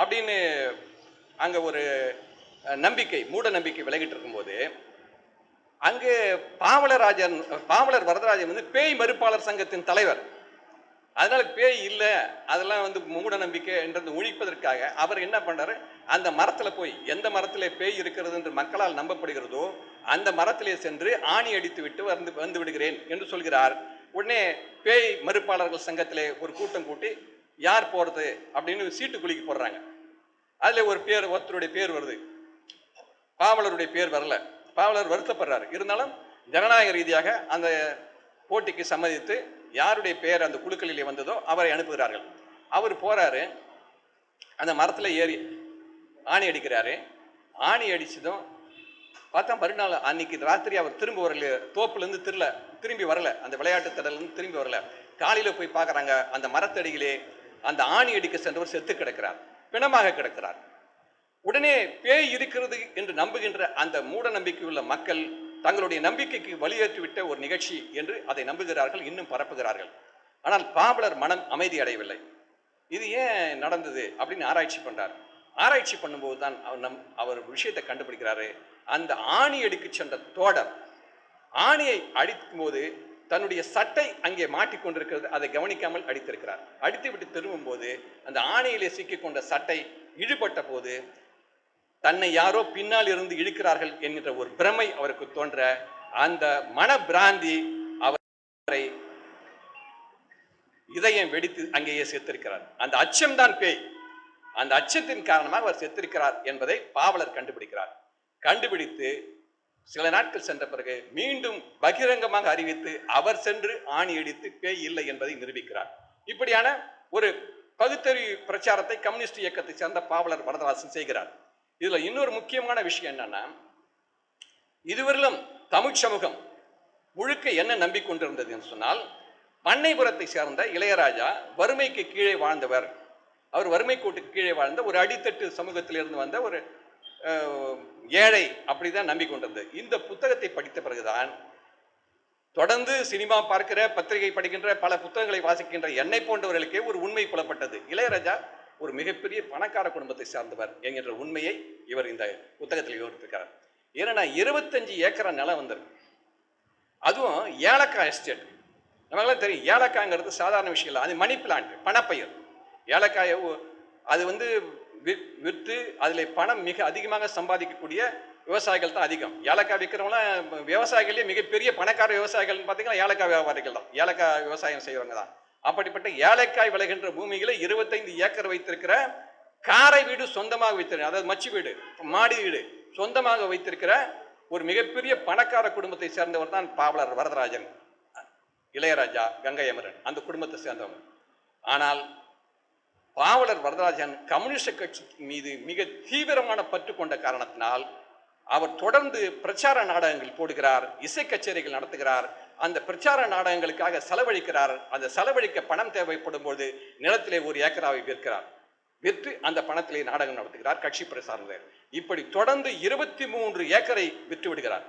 அப்படின்னு அங்க ஒரு நம்பிக்கை, மூட நம்பிக்கை விலகிட்டு இருக்கும்போது அங்கு பாவலர் வரதராஜன் பேய் மறுப்பாளர் சங்கத்தின் தலைவர். அதனால பேய் இல்லை, அதெல்லாம் மூட நம்பிக்கை என்றது ஒழிப்பதற்காக அவர் என்ன பண்றாரு, அந்த மரத்துல போய் எந்த மரத்திலே பேய் இருக்கிறது என்று மக்களால் நம்பப்படுகிறதோ அந்த மரத்திலே சென்று ஆணி அடித்து விட்டு வந்து விடுகிறேன் என்று சொல்கிறார். உடனே பேய் மறுப்பாளர்கள் சங்கத்திலே ஒரு கூட்டம் கூட்டி யார் போறது அப்படின்னு சீட்டு குலுக்கி போடுறாங்க. அதுல ஒருத்தருடைய பேர் வருது, பாவலருடைய பேர் வரல. பாவலர் வருத்தப்படுறாரு. இருந்தாலும் ஜனநாயக ரீதியாக அந்த போட்டிக்கு சம்மதித்து யாருடைய பெயர் அந்த குழுக்களிலே வந்ததோ அவரை அனுப்புகிறார்கள். அவர் போறாரு, அந்த மரத்துல ஏறி ஆணி அடிக்கிறாரு. ஆணி அடிச்சதும் பார்த்தா மறுநாள் அன்னைக்கு ராத்திரி அவர் திரும்ப வரல, தோப்புலேருந்து திரும்பி வரல, அந்த விளையாட்டு திடலேருந்து திரும்பி வரல. காலையில போய் பார்க்குறாங்க, அந்த மரத்தடியிலே அந்த ஆணி அடிக்க சென்றவர் செத்து கிடக்கிறார், பிணமாக கிடக்கிறார். உடனே பேய் இருக்கிறது என்று நம்புகின்ற அந்த மூட நம்பிக்கை உள்ள மக்கள் தங்களுடைய நம்பிக்கைக்கு வலியுறுத்திவிட்ட ஒரு நிகழ்ச்சி என்று அதை நம்புகிறார்கள், இன்னும் பரப்புகிறார்கள். ஆனால் பாவலர் மனம் அமைதி அடையவில்லை. இது ஏன் நடந்தது அப்படின்னு ஆராய்ச்சி பண்றார். ஆராய்ச்சி பண்ணும்போது தான் அவர் விஷயத்தை கண்டுபிடிக்கிறாரு. அந்த ஆணி அடிக்க சென்ற தோடர் ஆணியை அடிக்கும் போது தன்னுடைய சட்டை அங்கே மாட்டிக்கொண்டிருக்கிறது, அதை கவனிக்காமல் அடித்திருக்கிறார். அடித்து விட்டு திரும்பும் போது அந்த ஆணியிலே சிக்கிக் கொண்ட சட்டை இழுபட்ட போது தன்னை யாரோ பின்னால் இருந்து இழுக்கிறார்கள் என்கின்ற ஒரு பிரமை அவருக்கு தோன்ற அந்த மன பிராந்தி அவரை இதயம் வெடித்து அங்கேயே செத்திருக்கிறார். அந்த அச்சம்தான் பேய். அந்த அச்சத்தின் காரணமாக அவர் செத்திருக்கிறார் என்பதை பாவலர் கண்டுபிடிக்கிறார். கண்டுபிடித்து சில நாட்கள் சென்ற பிறகு மீண்டும் பகிரங்கமாக அறிவித்து அவர் சென்று ஆணி அடித்து பேய் இல்லை என்பதை நிரூபிக்கிறார். இப்படியான ஒரு பகுத்தறிவு பிரச்சாரத்தை கம்யூனிஸ்ட் இயக்கத்தை சேர்ந்த பாவலர் வரதராசன் செய்கிறார். இதுல இன்னொரு முக்கியமான விஷயம் என்னன்னா, இதுவரையிலும் தமிழ் சமூகம் முழுக்க என்ன நம்பிக்கொண்டிருந்தது என்று சொன்னால், பண்ணைபுரத்தை சேர்ந்த இளையராஜா வறுமைக்கு கீழே வாழ்ந்தவர், அவர் வறுமை கோட்டுக்கு கீழே வாழ்ந்த ஒரு அடித்தட்டு சமூகத்திலிருந்து வந்த ஒரு ஏழை, அப்படிதான் நம்பிக்கொண்டிருந்தது. இந்த புத்தகத்தை படித்த பிறகுதான் தொடர்ந்து சினிமா பார்க்கிற, பத்திரிகை படிக்கின்ற, பல புத்தகங்களை வாசிக்கின்ற என்னை போன்றவர்களுக்கே ஒரு உண்மை புலப்பட்டது. இளையராஜா ஒரு மிகப்பெரிய பணக்கார குடும்பத்தை சார்ந்தவர் என்கின்ற உண்மையை இவர் இந்த புத்தகத்தில் விவரித்திருக்கிறார். ஏன்னா 25 ஏக்கர் நிலம் வந்திருக்கு, அதுவும் ஏலக்காய் எஸ்டேட். நமக்கெல்லாம் தெரியும், ஏலக்காய்ங்கிறது சாதாரண விஷயம் இல்லை, அது மணி பிளான்ட், பணப்பயிர். ஏலக்காயை அது விற்று அதில் பணம் மிக அதிகமாக சம்பாதிக்கக்கூடிய விவசாயிகள் தான் அதிகம். ஏலக்காய் விற்கிறவங்களாம் விவசாயிகளே மிகப்பெரிய பணக்கார விவசாயிகள்னு பார்த்தீங்கன்னா ஏலக்காய் வியாபாரிகள் தான், ஏலக்காய் விவசாயம் செய்கிறவங்க தான். அப்படிப்பட்ட ஏலக்காய் விளைகின்ற பூமிகளை 25 ஏக்கர் வைத்திருக்கிற, காரை வீடு சொந்தமாக வைத்திருக்கிற, அதாவது மச்சு வீடு, மாடி வீடு சொந்தமாக வைத்திருக்கிற ஒரு மிகப்பெரிய பணக்கார குடும்பத்தை சேர்ந்தவர் தான் பாவலர் வரதராஜன், இளையராஜா, கங்கை அமரன், அந்த குடும்பத்தை சேர்ந்தவங்க. ஆனால் பாவலர் வரதராஜன் கம்யூனிஸ்ட் கட்சி மீது மிக தீவிரமான பற்று கொண்ட காரணத்தினால் அவர் தொடர்ந்து பிரச்சார நாடகங்கள் போடுகிறார், இசை கச்சேரிகள் நடத்துகிறார், அந்த பிரச்சார நாடகங்களுக்காக செலவழிக்கிறார். அந்த செலவழிக்க பணம் தேவைப்படும் போது நிலத்திலே ஒரு ஏக்கராவை விற்கிறார், விற்று அந்த பணத்திலே நாடகம் நடத்துகிறார், கட்சி பிரசாரம். இப்படி தொடர்ந்து 23 ஏக்கரை விற்று விடுகிறார்.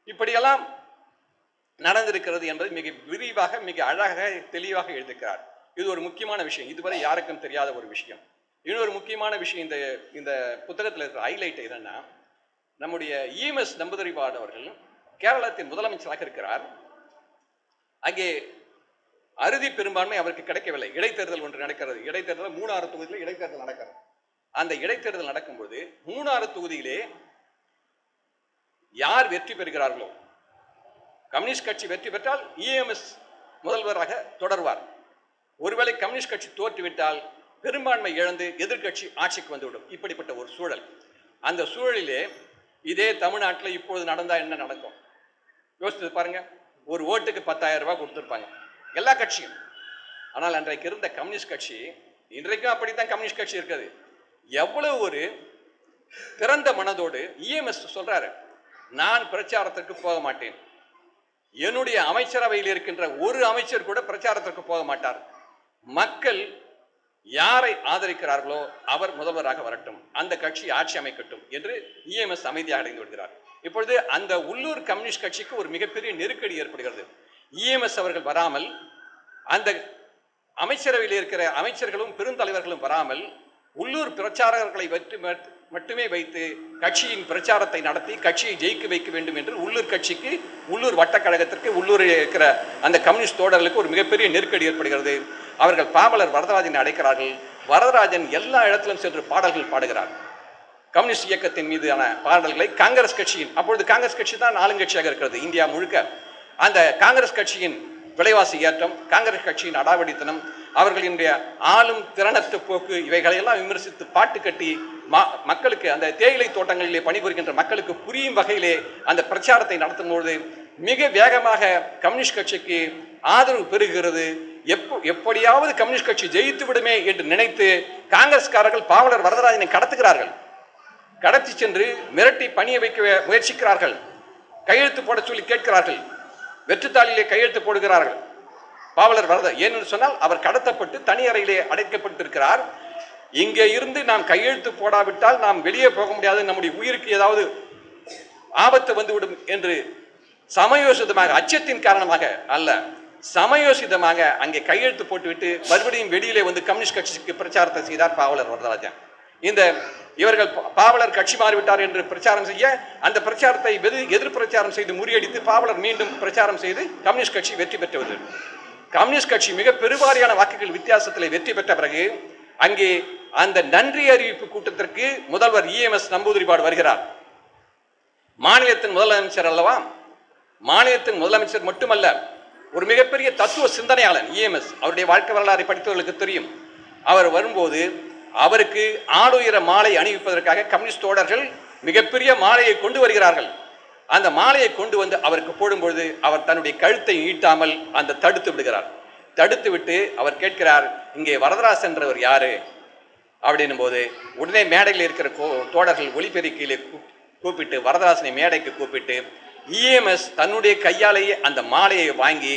இப்படியெல்லாம் நடந்திருக்கிறது என்பதை மிக விரிவாக, மிக அழகாக, தெளிவாக எழுதுகிறார். இது ஒரு முக்கியமான விஷயம், இதுவரை யாருக்கும் தெரியாத ஒரு விஷயம். இன்னொரு முக்கியமான விஷயம் இந்த புத்தகத்தில் இருக்கிற ஹைலைட் என்னன்னா, நம்முடைய EMS நம்பூதிரிபாடு அவர்கள் கேரளத்தின் முதலமைச்சராக இருக்கிறார். அங்கே அறுதி பெரும்பான்மை அவருக்கு கிடைக்கவில்லை. இடைத்தேர்தல் ஒன்று நடக்கிறது. இடைத்தேர்தல் 3 தொகுதியில் இடைத்தேர்தல் நடக்கிறது. அந்த இடைத்தேர்தல் நடக்கும்போது 3 தொகுதியிலே யார் வெற்றி பெறுகிறார்களோ, கம்யூனிஸ்ட் கட்சி வெற்றி பெற்றால் EMS முதல்வராக தொடர்வார். ஒருவேளை கம்யூனிஸ்ட் கட்சி தோற்றுவிட்டால் பெரும்பான்மை இழந்து எதிர்கட்சி ஆட்சிக்கு வந்துவிடும். இப்படிப்பட்ட ஒரு சூழல். அந்த சூழலிலே இதே தமிழ்நாட்டில் இப்போது நடந்தா என்ன நடக்கும் யோசித்து பாருங்க. ஒரு ஓட்டுக்கு 10,000 ரூபாய் கொடுத்துருப்பாங்க எல்லா கட்சியும். ஆனால் அன்றைக்கு இருந்த கம்யூனிஸ்ட் கட்சி, இன்றைக்கும் அப்படித்தான் கம்யூனிஸ்ட் கட்சி இருக்குது, எவ்வளவு ஒரு திறந்த மனதோடு EMS சொல்றாரு, நான் பிரச்சாரத்திற்கு போக மாட்டேன், என்னுடைய அமைச்சரவையில் இருக்கின்ற ஒரு அமைச்சர் கூட பிரச்சாரத்திற்கு போக மாட்டார், மக்கள் யாரை ஆதரிக்கிறார்களோ அவர் முதல்வராக வரட்டும், அந்த கட்சி ஆட்சி அமைக்கட்டும் என்று EMS அமைதியாக அடைந்து விடுகிறார். இப்பொழுது அந்த உள்ளூர் கம்யூனிஸ்ட் கட்சிக்கு ஒரு மிகப்பெரிய நெருக்கடி ஏற்படுகிறது. EMS அவர்கள் வராமல், அந்த அமைச்சரவையில் இருக்கிற அமைச்சர்களும் பெருந்தலைவர்களும் வராமல், உள்ளூர் பிரச்சாரர்களை மட்டுமே வைத்து கட்சியின் பிரச்சாரத்தை நடத்தி கட்சியை ஜெயிக்க வைக்க வேண்டும் என்று உள்ளூர் கட்சிக்கு, உள்ளூர் வட்டக்கழகத்திற்கு, உள்ளூரில் இருக்கிற அந்த கம்யூனிஸ்ட் தோழர்களுக்கு ஒரு மிகப்பெரிய நெருக்கடி ஏற்படுகிறது. அவர்கள் பாவலர் வரதராஜனை அழைக்கிறார்கள். வரதராஜன் எல்லா இடத்திலும் சென்று பாடல்கள் பாடுகிறார். கம்யூனிஸ்ட் இயக்கத்தின் மீதான பாடல்களை காங்கிரஸ் கட்சியின், அப்பொழுது காங்கிரஸ் கட்சி தான் ஆளுங்கட்சியாக இருக்கிறது இந்தியா முழுக்க, அந்த காங்கிரஸ் கட்சியின் விலைவாசி ஏற்றம், காங்கிரஸ் கட்சியின் அடாவடித்தனம், அவர்களினுடைய ஆளும் திறனற்ற போக்கு, இவைகளையெல்லாம் விமர்சித்து பாட்டு கட்டி மக்களுக்கு, அந்த தேயிலை தோட்டங்களிலே பணிபுரிகின்ற மக்களுக்கு புரியும் வகையிலே அந்த பிரச்சாரத்தை நடத்தும் பொழுது மிக வேகமாக கம்யூனிஸ்ட் கட்சிக்கு ஆதரவு பெறுகிறது. எப்படியாவது கம்யூனிஸ்ட் கட்சி ஜெயித்து விடுமே என்று நினைத்து காங்கிரஸ்காரர்கள் பாவலர் வரதராஜனை கடத்துகிறார்கள். கடத்தி சென்று மிரட்டி பணிய வைக்க முயற்சிக்கிறார்கள். கையெழுத்து போட சொல்லி கேட்கிறார்கள். வெற்றுத்தாளிலே கையெழுத்து போடுகிறார்கள். பாவலர் வரதராஜன் ஏன்னு சொன்னால் அவர் கடத்தப்பட்டு தனி அறையிலே அடைக்கப்பட்டிருக்கிறார். இங்கே இருந்து நாம் கையெழுத்து போடாவிட்டால் நாம் வெளியே போக முடியாது, நம்முடைய உயிருக்கு ஏதாவது ஆபத்து வந்துவிடும் என்று சமயோசிதமாக, அச்சத்தின் காரணமாக அல்ல, சமயோசிதமாக அங்கே கையெழுத்து போட்டுவிட்டு மறுபடியும் வெளியிலே வந்து கம்யூனிஸ்ட் கட்சிக்கு பிரச்சாரத்தை செய்தார் பாவலர் வரதராஜன். இவர்கள் பாவலர் கட்சி மாறிவிட்டார் என்று பிரச்சாரம் செய்ய, அந்த பிரச்சாரத்தை எதிர் பிரச்சாரம் செய்து முறியடித்து பாவலர் மீண்டும் பிரச்சாரம் செய்து கம்யூனிஸ்ட் கட்சி வெற்றி பெற்றது. கம்யூனிஸ்ட் கட்சி மிக பெருவாரியான வாக்குகள் வித்தியாசத்தில் வெற்றி பெற்ற பிறகு அங்கே அந்த நன்றி அறிவிப்பு கூட்டத்திற்கு முதல்வர் EMS நம்பூதிரிபாடு வருகிறார். மாநிலத்தின் முதலமைச்சர் அல்லவா, மாநிலத்தின் முதலமைச்சர் மட்டுமல்ல, ஒரு மிகப்பெரிய தத்துவ சிந்தனையாளன் EMS. அவருடைய வாழ்க்கை வரலாறை படித்தவர்களுக்கு தெரியும். அவர் வரும்போது அவருக்கு ஆளுயர மாலை அணிவிப்பதற்காக கம்யூனிஸ்ட் தோழர்கள் மிகப்பெரிய மாலையை கொண்டு வருகிறார்கள். அந்த மாலையை கொண்டு வந்து அவருக்கு போடும்பொழுது அவர் தன்னுடைய கழுத்தை ஈட்டாமல் அந்த தடுத்து விடுகிறார். தடுத்து விட்டு அவர் கேட்கிறார், இங்கே வரதராஜன் என்றவர் யாரு அப்படின்னும் போது உடனே மேடையில் இருக்கிற தோழர்கள் ஒலிபெருக்கியிலே கூப்பிட்டு வரதராஜனை மேடைக்கு கூப்பிட்டு EMS தன்னுடைய கையாலேயே அந்த மாலையை வாங்கி,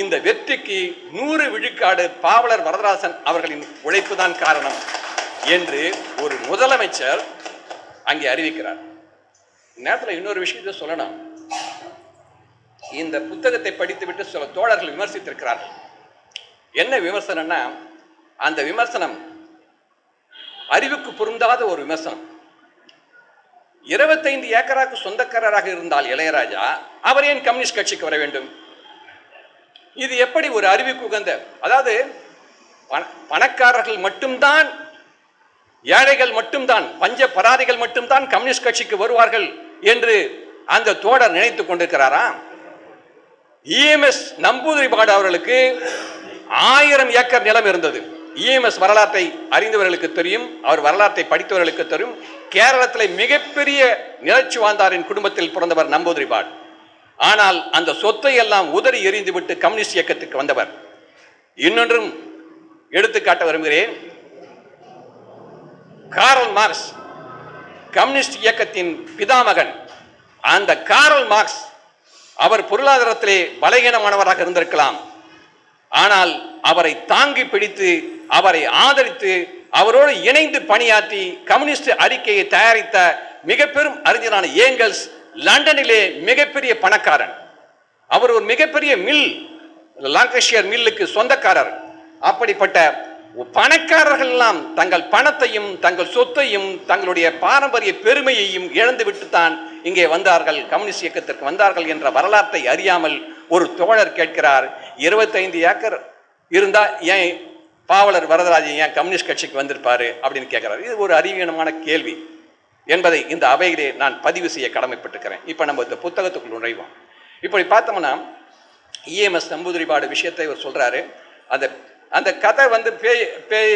இந்த வெற்றிக்கு 100 விழுக்காடு பாவலர் வரதராஜன் அவர்களின் உழைப்பு தான் காரணம் என்று ஒரு முதலமைச்சர் அங்கே அறிவிக்கிறார். நேரத்தில் இன்னொரு விஷயத்தை சொல்லணும். இந்த புத்தகத்தை படித்துவிட்டு சில தோழர்கள் விமர்சித்திருக்கிறார்கள். என்ன விமர்சனம்னா, அந்த விமர்சனம் அறிவுக்கு பொருந்தாத ஒரு விமர்சனம். 25 ஏக்கராக்கு சொந்தக்காரராக இருந்தால் இளையராஜா, அவர் ஏன் கம்யூனிஸ்ட் கட்சிக்கு வர வேண்டும்? இது எப்படி ஒரு அறிவுக்கு உகந்த? அதாவது பணக்காரர்கள் மட்டும்தான், ஏழைகள் மட்டும்தான், பஞ்ச பராதிகள் மட்டும்தான் கம்யூனிஸ்ட் கட்சிக்கு வருவார்கள் என்று அந்த தோழர் நினைத்துக் கொண்டிருக்கிறாரா? EMS நம்பூதிரிபாடு அவர்களுக்கு 1000 ஏக்கர் நிலம் இருந்தது. EMS வரலாற்றை அறிந்தவர்களுக்கு தெரியும், அவர் வரலாற்றை படித்தவர்களுக்கு தெரியும். கேரளத்தில் மிகப்பெரிய நிலச்சி வாழ்ந்தாரின் குடும்பத்தில் பிறந்தவர் நம்பூதிரிபாட். ஆனால் அந்த சொத்தை எல்லாம் உதறி எறிந்துவிட்டு கம்யூனிஸ்ட் இயக்கத்துக்கு வந்தவர். இன்னொன்றும் எடுத்துக்காட்ட விரும்புகிறேன். காரல் மார்க்ஸ் கம்யூனிஸ்ட் இயக்கத்தின் பிதாமகன். அந்த காரல் மார்க்ஸ் அவர் பொருளாதாரத்திலே பலகீனமானவராக இருந்திருக்கலாம். ஆனால் அவரை தாங்கி பிடித்து அவரை ஆதரித்து அவரோடு இணைந்து பணியாற்றி கம்யூனிஸ்ட் அறிக்கையை தயாரித்த மிக பெரும் அறிஞரான ஏங்கல்ஸ் லண்டனிலே மிகப்பெரிய பணக்காரன். அவர் ஒரு மிகப்பெரிய மில், லாங்கஷியர் மில்லுக்கு சொந்தக்காரர். அப்படிப்பட்ட பணக்காரர்கள் எல்லாம் தங்கள் பணத்தையும் தங்கள் சொத்தையும் தங்களுடைய பாரம்பரிய பெருமையையும் இழந்துவிட்டு தான் இங்கே வந்தார்கள், கம்யூனிஸ்ட் இயக்கத்திற்கு வந்தார்கள் என்ற வரலாற்றை அறியாமல் ஒரு தோழர் கேட்கிறார், 25 ஏக்கர் இருந்தா ஏன் பாவலர் வரதராஜன் ஏன் கம்யூனிஸ்ட் கட்சிக்கு வந்திருப்பாரு அப்படின்னு கேட்கிறார். இது ஒரு அறிவீனமான கேள்வி என்பதை இந்த அவையிலே நான் பதிவு செய்ய கடமைப்பட்டிருக்கிறேன். இப்போ நம்ம இந்த புத்தகத்துக்குள் நுழைவோம். இப்படி பார்த்தோம்னா இஎம்எஸ் நம்பூதிரிபாடு விஷயத்தை இவர் சொல்றாரு. அந்த கதை வந்து பேய்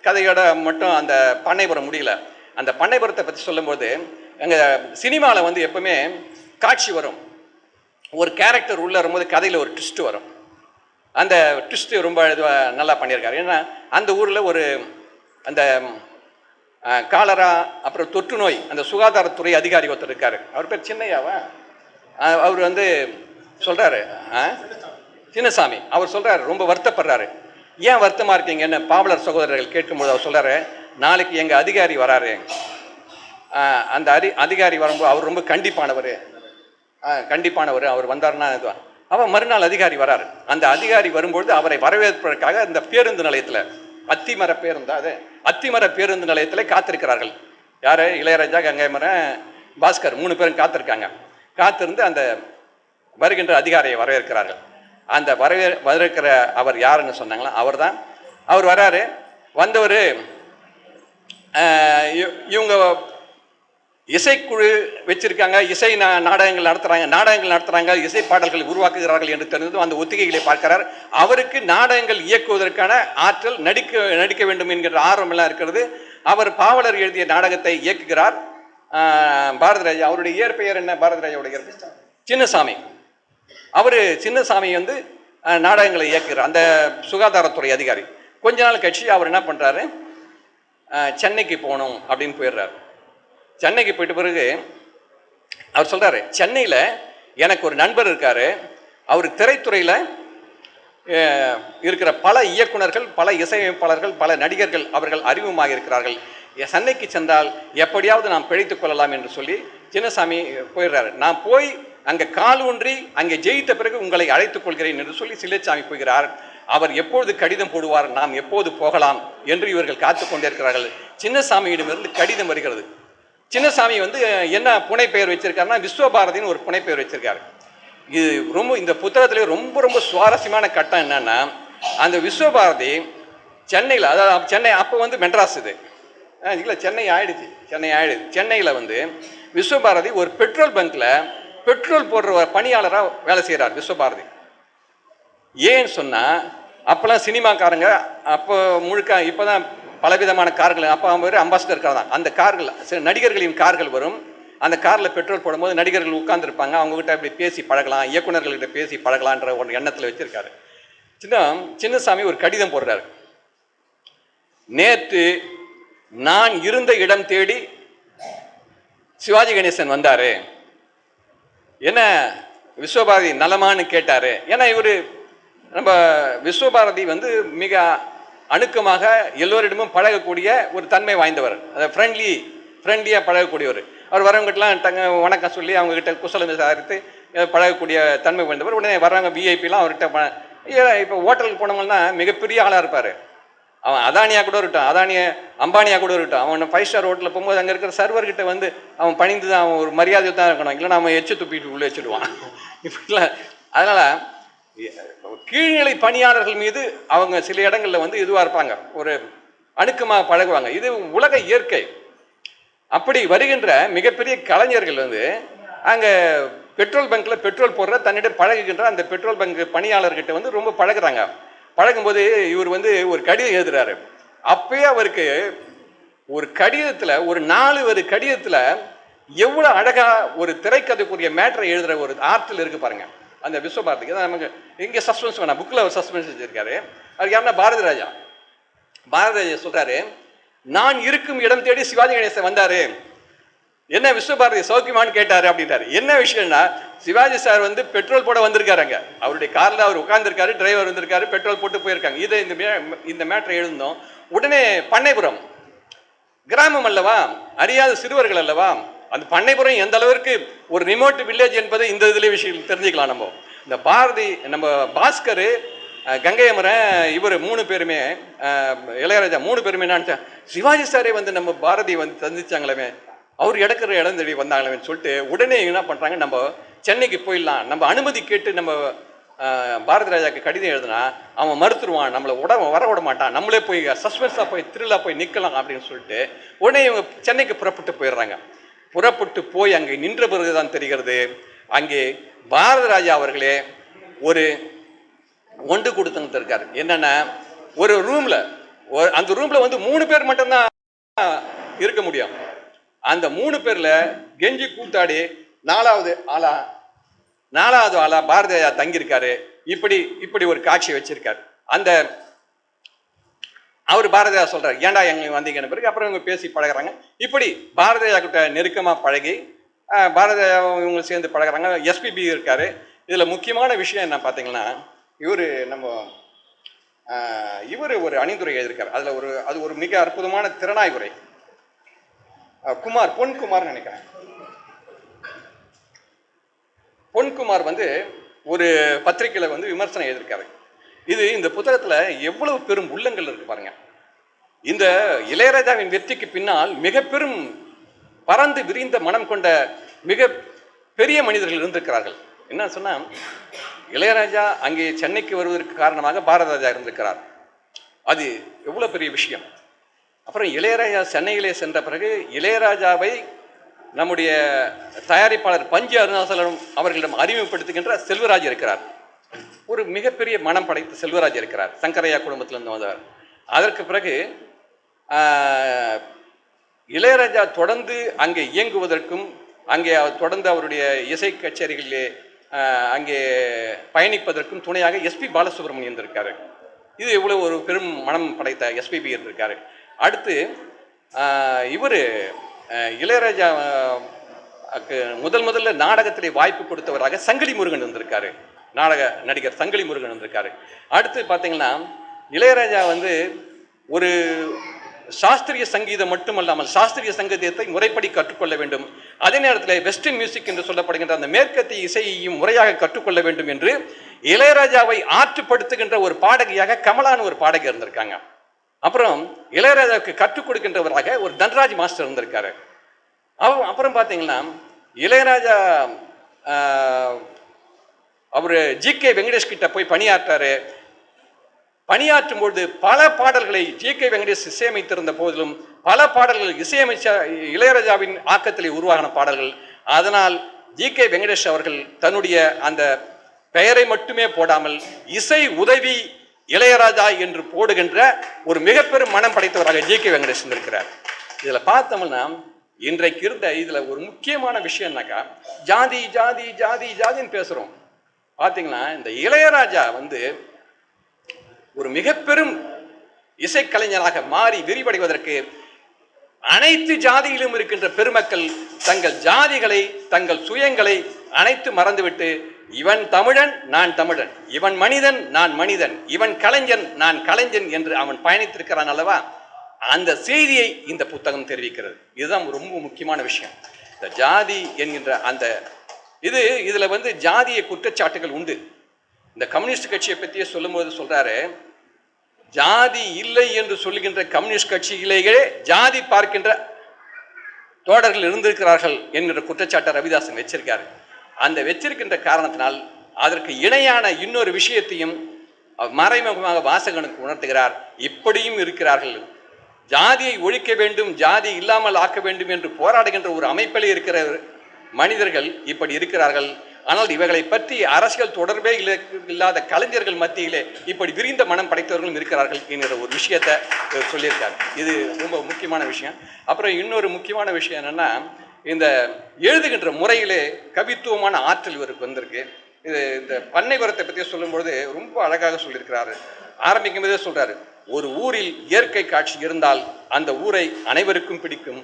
கதையோட மட்டும் அந்த பண்ணைபுரம் முடியல. அந்த பண்ணைபுரத்தை பற்றி சொல்லும்போது எங்கள் சினிமாவில் வந்து எப்பவுமே காட்சி வரும், ஒரு கேரக்டர் உள்ளே வரும்போது கதையில் ஒரு ட்விஸ்ட் வரும். அந்த ட்விஸ்ட்டு ரொம்ப நல்லா பண்ணியிருக்காரு. ஏன்னா அந்த ஊரில் ஒரு அந்த காலரா அப்புறம் தொற்று நோய் அந்த சுகாதாரத்துறை அதிகாரி ஒருத்தர் இருக்கார். அவர் பேர் சின்னையாவா? அவர் வந்து சொல்கிறாரு, சின்னசாமி, அவர் சொல்கிறார், ரொம்ப வருத்தப்படுறாரு. ஏன் வருத்தமாக இருக்கீங்கன்னு பாவலர் சகோதரர்கள் கேட்கும்போது அவர் சொல்கிறாரு, நாளைக்கு எங்கள் அதிகாரி வராரு, அந்த அதிகாரி வரும்போது அவர் ரொம்ப கண்டிப்பானவர், அவர் வந்தார்னா இதுவான். அவன் மறுநாள் அதிகாரி வராரு. அந்த அதிகாரி வரும்பொழுது அவரை வரவேற்பதற்காக இந்த பேருந்து நிலையத்தில் அத்திமர பேருந்து நிலையத்தில் காத்திருக்கிறார்கள். யார்? இளையராஜா, கங்கைமரன், பாஸ்கர் 3 பேரும் காத்திருக்காங்க. காத்திருந்து அந்த வருகின்ற அதிகாரியை வரவேற்கிறார்கள். அந்த வரவேற்கிற அவர் யாருன்னு சொன்னாங்களா, அவர் தான். அவர் வராரு. வந்தவர் இவங்க இசைக்குழு வச்சிருக்காங்க, இசை நாடகங்கள் நடத்துகிறாங்க, இசை பாடல்களை உருவாக்குகிறார்கள் என்று தெரிந்ததும் அந்த ஒத்திகைகளை பார்க்கிறார். அவருக்கு நாடகங்கள் இயக்குவதற்கான ஆற்றல், நடிக்க வேண்டும் என்கிற ஆர்வம் எல்லாம் இருக்கிறது. அவர் பாவலர் எழுதிய நாடகத்தை இயக்குகிறார். பாரதிராஜா, அவருடைய இயற்பெயர் என்ன? பாரதிராஜாவுடைய சின்னசாமி. அவர் சின்னசாமி வந்து நாடகங்களை இயக்குகிறார், அந்த சுகாதாரத்துறை அதிகாரி. கொஞ்ச நாள் கழிச்சு அவர் என்ன பண்ணுறாரு, சென்னைக்கு போகணும் அப்படின்னு போயிடுறாரு. சென்னைக்கு போயிட்ட பிறகு அவர் சொல்கிறாரு, சென்னையில் எனக்கு ஒரு நண்பர் இருக்கார், அவர் திரைத்துறையில் இருக்கிற பல இயக்குனர்கள், பல இசையமைப்பாளர்கள், பல நடிகர்கள் அவர்கள் அறிமுகமாக இருக்கிறார்கள். சென்னைக்கு சென்றால் எப்படியாவது நாம் பிழைத்துக் கொள்ளலாம் என்று சொல்லி சின்னசாமி போயிடுறாரு. நான் போய் அங்கே கால் ஊன்றி அங்கே ஜெயித்த பிறகு உங்களை அழைத்துக் கொள்கிறேன் என்று சொல்லி சின்னசாமி போகிறார். அவர் எப்பொழுது கடிதம் போடுவார், நாம் எப்போது போகலாம் என்று இவர்கள் காத்து கொண்டிருக்கிறார்கள். சின்னசாமியிடமிருந்து கடிதம் வருகிறது. சின்னசாமி வந்து என்ன புனை பெயர் வச்சிருக்காருன்னா, விஸ்வபாரதின்னு ஒரு புனை பெயர் வச்சிருக்காரு. இது ரொம்ப இந்த புத்தகத்திலே ரொம்ப சுவாரஸ்யமான கட்டம் என்னன்னா, அந்த விஸ்வபாரதி சென்னையில், அதாவது சென்னை அப்போ வந்து மெட்ராஸ், இது இல்லை சென்னை ஆயிடுச்சு. சென்னையில் வந்து விஸ்வபாரதி ஒரு பெட்ரோல் பங்க்ல பெட்ரோல் போடுற பணியாளராக வேலை செய்கிறார் விஸ்வபாரதி. ஏன்னு சொன்னால் அப்போல்லாம் சினிமாக்காரங்க அப்போ முழுக்க, இப்போ தான் பலவிதமான கார்கள், அப்போ அவங்க அம்பாசிடர் கார் தான், அந்த கார்கள் நடிகர்களின் கார்கள் வரும். அந்த காரில் பெட்ரோல் போடும்போது நடிகர்கள் உட்கார்ந்துருப்பாங்க, அவங்ககிட்ட இப்படி பேசி பழகலாம், இயக்குநர்கள்கிட்ட பேசி பழகலான்ற ஒரு எண்ணத்தில் வச்சுருக்காரு. சின்னசாமி ஒரு கடிதம் போடுறாரு. நேற்று நான் இருந்த இடம் தேடி சிவாஜி கணேசன் வந்தார், என்ன விஸ்வபாரதி நலமான்னு கேட்டார். ஏன்னா இவர் நம்ம விஸ்வபாரதி வந்து மிக அணுக்கமாக எல்லோரிடமும் பழகக்கூடிய ஒரு தன்மை வாய்ந்தவர், அதை ஃப்ரெண்ட்லியாக பழகக்கூடியவர். அவர் வரவங்ககிட்டலாம் வணக்கம் சொல்லி அவங்ககிட்ட குசலம் விசாரித்து பழகக்கூடிய தன்மை வாய்ந்தவர். உடனே வர்றவங்க விஐபிலாம் அவர்கிட்ட, இப்போ ஹோட்டலுக்கு போனவங்கன்னா மிகப்பெரிய ஆளாக இருப்பார். அவன் அதானியாக கூட இருக்கட்டும், அம்பானியாக கூட இருக்கட்டும், அவன் 5 ஸ்டார் ஹோட்டலில் போகும்போது அங்கே இருக்கிற சர்வர்கிட்ட வந்து அவன் பணிந்து தான், அவன் ஒரு மரியாதை தான் இருக்கணும், இல்லைன்னா அவன் எச்சு துப்பிட்டு உள்ளே வச்சுடுவான் இப்படிலாம். அதனால் கீழ்நிலை பணியாளர்கள் மீது அவங்க சில இடங்களில் வந்து இதுவாக இருப்பாங்க, ஒரு அணுக்கமாக பழகுவாங்க. இது உலக இயற்கை. அப்படி வருகின்ற மிகப்பெரிய கலைஞர்கள் வந்து அங்கே பெட்ரோல் பங்க்கில் பெட்ரோல் போடுற தன்னிடம் பழகுகின்ற அந்த பெட்ரோல் பங்க் பணியாளர்கிட்ட வந்து ரொம்ப பழகுறாங்க. பழகும்போது இவர் வந்து ஒரு கடிதம் எழுதுறாரு. அப்பயே அவருக்கு ஒரு கடிதத்துல ஒரு 4 வரி கடிதத்துல எவ்வளவு அழகா ஒரு திரைக்கதைக்குரிய மேட்டரை எழுதுற ஒரு ஆர்டில் இருக்கு பாருங்க. அந்த விஸ்வபாரதிக்கு நமக்கு இங்க சஸ்பென்ஸ் வேணாம், புக்ல ஒரு சஸ்பென்ஸ் வச்சிருக்காரு. அது யாருன்னா பாரதி ராஜா. பாரதி ராஜா சொல்றாரு, நான் இருக்கும் இடம் தேடி சிவாஜி கணேசன் வந்தாரு, என்ன விஸ்வபாரதி சௌக்கியமானு கேட்டாரு அப்படின்றாரு. என்ன விஷயம்னா, சிவாஜி சார் வந்து பெட்ரோல் போட வந்திருக்காருங்க, அவருடைய கார்ல அவர் உட்கார்ந்துருக்காரு, டிரைவர் வந்திருக்காரு, பெட்ரோல் போட்டு போயிருக்காங்க. இதை இந்த மேட்டரை எழுந்தோம். உடனே பண்ணைபுரம் கிராமம் அல்லவா, அறியாத சிறுவர்கள் அல்லவா, அந்த பண்ணைபுரம் எந்த அளவிற்கு ஒரு ரிமோட் வில்லேஜ் என்பதை இந்த இதுல விஷயம் தெரிஞ்சுக்கலாம். நம்ம இந்த பாரதி, நம்ம பாஸ்கர், கங்கை அமரன், இவர் 3 பேருமே, இளையராஜா 3 பேருமே என்ன, சிவாஜி சாரே வந்து நம்ம பாரதி வந்து சந்திச்சாங்களே, அவர் இடக்கிற இடம் தேடி வந்தாங்களேன்னு சொல்லிட்டு உடனே என்ன பண்றாங்க, நம்ம சென்னைக்கு போயிடலாம், நம்ம அனுமதி கேட்டு நம்ம பாரதி ராஜாக்கு கடிதம் எழுதுனா அவன் மறுத்துருவான், நம்மளை வர விட மாட்டான், நம்மளே போய் சஸ்பென்ஸா போய் திருவிழா போய் நிற்கலாம் அப்படின்னு சொல்லிட்டு உடனே இவங்க சென்னைக்கு புறப்பட்டு போயிடுறாங்க. புறப்பட்டு போய் அங்கே நின்ற பிறகுதான் தெரிகிறது, அங்கே பாரதி ராஜா அவர்களே ஒரு ஒன்று கொடுத்து இருக்காரு. என்னன்னா, ஒரு ரூம்ல, அந்த ரூம்ல வந்து 3 பேர் மட்டும்தான் இருக்க முடியும். அந்த 3 பேர்ல கெஞ்சி கூத்தாடி நாலாவது ஆளா பாரதி ராஜா தங்கியிருக்காரு. இப்படி ஒரு காட்சி வச்சிருக்காரு. அந்த அவர் பாரதி ராஜா சொல்றாரு, ஏன்டா எங்களுக்கு வந்தீங்கன்னு. பிறகு அப்புறம் இவங்க பேசி பழகிறாங்க. இப்படி பாரதி ராஜா கிட்ட நெருக்கமா பழகி பாரதி ராஜா இவங்க சேர்ந்து பழகிறாங்க. எஸ்பிபி இருக்காரு. இதுல முக்கியமான விஷயம் என்ன பார்த்தீங்கன்னா, இவர் ஒரு அணிந்துரை எழுதியிருக்காரு. அது ஒரு மிக அற்புதமான திறனாய் உரை. பொன்குமார் நினைக்கிறேன். பொன்குமார் வந்து ஒரு பத்திரிகையில வந்து விமர்சனம் எழுதியிருக்காரு. இந்த புத்தகத்துல எவ்வளவு பெரும் உள்ளங்கள் இருக்கு பாருங்க. இந்த இளையராஜாவின் வெற்றிக்கு பின்னால் மிக பெரும் பறந்து விரிந்த மனம் கொண்ட மிக பெரிய மனிதர்கள் இருந்திருக்கிறார்கள். என்ன சொன்னா, இளையராஜா அங்கே சென்னைக்கு வருவதற்கு காரணமாக பாரதி ராஜா இருந்திருக்கிறார். அது எவ்வளவு பெரிய விஷயம். அப்புறம் இளையராஜா சென்னையிலே சென்ற பிறகு இளையராஜாவை நம்முடைய தயாரிப்பாளர் பஞ்சு அருணாசலம் அவர்களிடம் அறிமுகப்படுத்துகின்ற செல்வராஜ் இருக்கிறார். ஒரு மிகப்பெரிய மனம் படைத்த செல்வராஜ் இருக்கிறார், சங்கரையா குடும்பத்திலிருந்து வந்தவர். அதற்கு பிறகு இளையராஜா தொடர்ந்து அங்கே இயங்குவதற்கும், அங்கே தொடர்ந்து அவருடைய இசை கச்சேரிகளிலே அங்கே பயணிப்பதற்கும் துணையாக எஸ்பி பாலசுப்ரமணியன் இருக்காரு. இது இவ்வளவு ஒரு பெரும் மனம் படைத்த எஸ்பிபி இருக்காரு. அடுத்து இவர் இளையராஜா முதல்ல நாடகத்திலே வாய்ப்பு கொடுத்தவராக சங்கிலி முருகன் வந்திருக்காரு, நாடக நடிகர் சங்கிலி முருகன் வந்திருக்காரு. அடுத்து பார்த்தீங்கன்னா, இளையராஜா வந்து ஒரு சாஸ்திரிய சங்கீதம் மட்டுமல்லாமல் சாஸ்திரிய சங்கீதத்தை முறைப்படி கற்றுக்கொள்ள வேண்டும், அதே நேரத்தில் வெஸ்டர்ன் மியூசிக் என்று சொல்லப்படுகின்ற அந்த மேற்கத்திய இசையையும் முறையாக கற்றுக்கொள்ள வேண்டும் என்று இளையராஜாவை ஆற்றுப்படுத்துகின்ற ஒரு பாடகியாக கமலான்னு ஒரு பாடகி இருந்திருக்காங்க. அப்புறம் இளையராஜாவுக்கு கற்றுக் கொடுக்கின்றவராக ஒரு தன்ராஜ் மாஸ்டர் இருந்திருக்காரு. அப்புறம் பார்த்தீங்கன்னா, இளையராஜா அவர் ஜி.கே. வெங்கடேஷ் கிட்ட போய் பணியாற்றாரு. பணியாற்றும் பொழுது பல பாடல்களை ஜி.கே. வெங்கடேஷ் இசையமைத்திருந்த போதிலும் பல பாடல்கள் இசையமைச்ச இளையராஜாவின் ஆக்கத்தில் உருவான பாடல்கள். அதனால் ஜி.கே. வெங்கடேஷ் அவர்கள் தன்னுடைய அந்த பெயரை மட்டுமே போடாமல் இசை உதவி இளையராஜா என்று போடுகின்ற ஒரு மிக பெரும் மனம் படைத்தவராக ஜி.கே. வெங்கடேஷ் இருக்கிறார். இதுல பார்த்தோம்னா, இன்றைக்கு இருந்த இதுல ஒரு முக்கியமான விஷயம்னாக்கா, ஜாதி ஜாதி ஜாதி ஜாதின்னு பேசுறோம். பாத்தீங்கன்னா, இந்த இளையராஜா வந்து ஒரு மிக பெரும் இசைக்கலைஞராக மாறி விரிவடைவதற்கு அனைத்து ஜாதியிலும் இருக்கின்ற பெருமக்கள் தங்கள் ஜாதிகளை, தங்கள் சுயங்களை அனைத்து மறந்துவிட்டு, இவன் தமிழன் நான் தமிழன், இவன் மனிதன் நான் மனிதன், இவன் கலைஞன் நான் கலைஞன் என்று அவன் பயணித்திருக்கிறான் அல்லவா, அந்த செய்தியை இந்த புத்தகம் தெரிவிக்கிறது. இதுதான் ரொம்ப முக்கியமான விஷயம். இந்த ஜாதி என்கின்ற அந்த இதுல வந்து ஜாதிய குற்றச்சாட்டுகள் உண்டு. இந்த கம்யூனிஸ்ட் கட்சியை பற்றியே சொல்லும்போது சொல்றாரு, ஜாதி இல்லை என்று சொல்லுகின்ற கம்யூனிஸ்ட் கட்சியிலேயே ஜாதி பார்க்கின்ற தோழர்கள் இருந்திருக்கிறார்கள் என்கிற குற்றச்சாட்டை ரவிதாசன் வச்சிருக்காரு. அந்த வச்சிருக்கின்ற காரணத்தினால் அதற்கு இணையான இன்னொரு விஷயத்தையும் மறைமுகமாக வாசகனுக்கு உணர்த்துகிறார். இப்படியும் இருக்கிறார்கள், ஜாதியை ஒழிக்க வேண்டும், ஜாதி இல்லாமல் ஆக்க வேண்டும் என்று போராடுகின்ற ஒரு அமைப்பில் இருக்கிற மனிதர்கள் இப்படி இருக்கிறார்கள். ஆனால் இவைகளை பற்றி அரசியல் தொடர்பே இல்லாத கலைஞர்கள் மத்தியிலே இப்படி விரிந்த மனம் படைத்தவர்களும் இருக்கிறார்கள் என்கிற ஒரு விஷயத்தை சொல்லியிருக்காரு. இது ரொம்ப முக்கியமான விஷயம். அப்புறம் இன்னொரு முக்கியமான விஷயம் என்னன்னா, இந்த எழுதுகின்ற முறையிலே கவித்துவமான ஆற்றல் இவருக்கு வந்திருக்கு. இது இந்த பண்ணைபுரத்தை பற்றி சொல்லும்பொழுது ரொம்ப அழகாக சொல்லியிருக்கிறாரு. ஆரம்பிக்கும் போதே சொல்றாரு, ஒரு ஊரில் இயற்கை காட்சி இருந்தால் அந்த ஊரை அனைவருக்கும் பிடிக்கும்,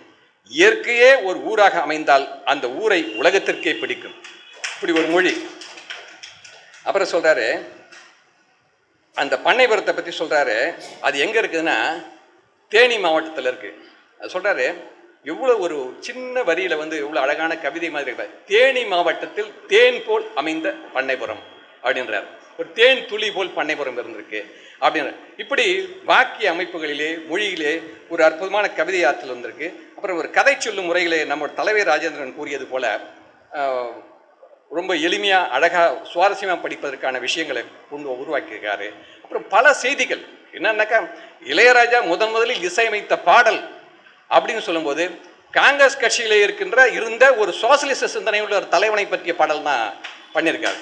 இயற்கையே ஒரு ஊராக அமைந்தால் அந்த ஊரை உலகத்திற்கே பிடிக்கும். இப்படி ஒரு மொழி. அப்புறம் சொல்றாரு, அந்த பண்ணைபுரத்தை பற்றி சொல்றாரு, அது எங்க இருக்குதுன்னா தேனி மாவட்டத்தில் இருக்கு. அது சொல்றாரு, இவ்வளவு ஒரு சின்ன வரியில வந்து இவ்வளவு அழகான கவிதை மாதிரி இருப்பார். தேனி மாவட்டத்தில் தேன் போல் அமைந்த பண்ணைபுரம் அப்படின்றார். ஒரு தேன் துளி போல் பண்ணைபுரம் இருந்திருக்கு அப்படின்ற இப்படி வாக்கிய அமைப்புகளிலே மொழியிலே ஒரு அற்புதமான கவிதை ஆற்றல் வந்திருக்கு. அப்புறம் ஒரு கதை சொல்லும் முறையிலே நம்ம தலைவர் ராஜேந்திரன் கூறியது போல ரொம்ப எளிமையா அழகா சுவாரஸ்யமா படிப்பதற்கான விஷயங்களை உருவாக்கியிருக்காரு. அப்புறம் பல செய்திகள் என்னன்னாக்கா, இளையராஜா முதலில் இசையமைத்த பாடல் அப்படின்னு சொல்லும்போது காங்கிரஸ் கட்சியிலே இருந்த ஒரு சோசியலிச சிந்தனையுள்ள ஒரு தலைவனை பற்றிய பாடல் தான் பண்ணியிருக்காரு.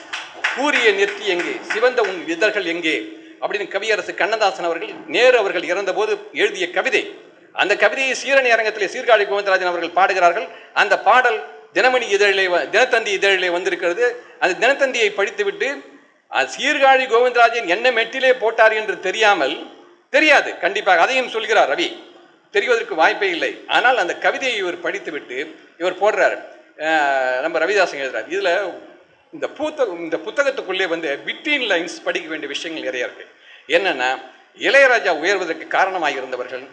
கூரிய நெற்றி எங்கே, சிவந்த உன் இதழ்கள் எங்கே அப்படின்னு கவியரசு கண்ணதாசன் அவர்கள் நேரு அவர்கள் இறந்த போது எழுதிய கவிதை. அந்த கவிதையை சீரணி அரங்கத்திலே சீர்காழி கோவிந்தராஜன் அவர்கள் பாடுகிறார்கள். அந்த பாடல் தினத்தந்தி இதழிலே வந்திருக்கிறது. அந்த தினத்தந்தியை படித்துவிட்டு சீர்காழி கோவிந்தராஜன் என்ன மெட்டிலே போட்டார் என்று தெரியாது. கண்டிப்பாக அதையும் சொல்கிறார் ரவி, தெரிவதற்கு வாய்ப்பே இல்லை. ஆனால் அந்த கவிதையை இவர் படித்துவிட்டு இவர் போடுறார். நம்ம ரவிதாசன் எழுதுறார். இதுல இந்த புத்தகத்துக்குள்ளே வந்து பிட்வீன் லைன்ஸ் படிக்க வேண்டிய விஷயங்கள் நிறைய இருக்கு. என்னன்னா, இளையராஜா உயர்வதற்கு காரணமாக இருந்தவர்கள்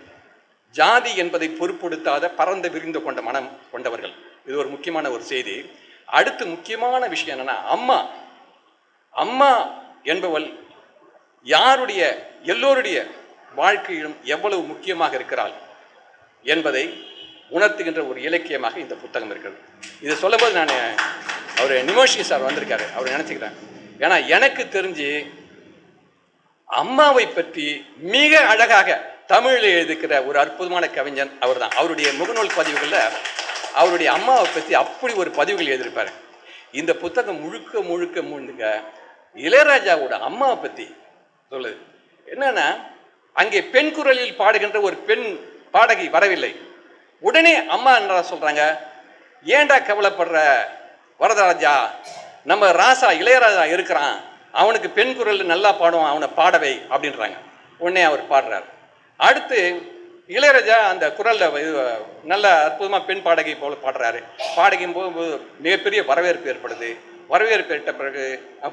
ஜாதி என்பதை பொருட்படுத்தாத பரந்த விரிந்து கொண்ட மனம் கொண்டவர்கள். இது ஒரு முக்கியமான ஒரு செய்தி. அடுத்து முக்கியமான விஷயம் என்னன்னா, அம்மா என்பவள் எல்லோருடைய வாழ்க்கையிலும் எவ்வளவு முக்கியமாக இருக்கிறாள் என்பதை உணர்த்துகின்ற ஒரு இலக்கியமாக இந்த புத்தகம் இருக்கிறது. இதை சொல்லும்போது நான் அவர் நிமோஷி சார் வந்திருக்காரு, அவர் நினைச்சுக்கிறேன். ஏன்னா எனக்கு தெரிஞ்சு அம்மாவை பற்றி மிக அழகாக தமிழில் எழுதிக்கிற ஒரு அற்புதமான கவிஞன் அவர் தான். அவருடைய முகநூல் பதிவுகளில் அவருடைய அம்மாவை பற்றி அப்படி ஒரு பதிவுகள் எழுதியிருப்பார். இந்த புத்தகம் முழுக்க இளையராஜாவோட அம்மாவை பற்றி சொல்லுது. என்னன்னா, அங்கே பெண் குரலில் பாடுகின்ற ஒரு பெண் பாடகி வரவில்லை. உடனே அம்மா என்ன சொல்றாங்க, ஏண்டா கவலைப்படுற வரதராஜா, நம்ம இளையராஜா இருக்கிறான், அவனுக்கு பெண் குரல் நல்லா பாடுவான், அவனை பாடவை அப்படின்றாங்க. உடனே அவர் பாடுறார். அடுத்து இளையராஜா அந்த குரல்ல நல்ல அற்புதமா பெண் பாடகை போல பாடுறாரு. பாடகின் போது மிகப்பெரிய வரவேற்பு ஏற்படுது. வரவேற்பு ஏற்ற பிறகு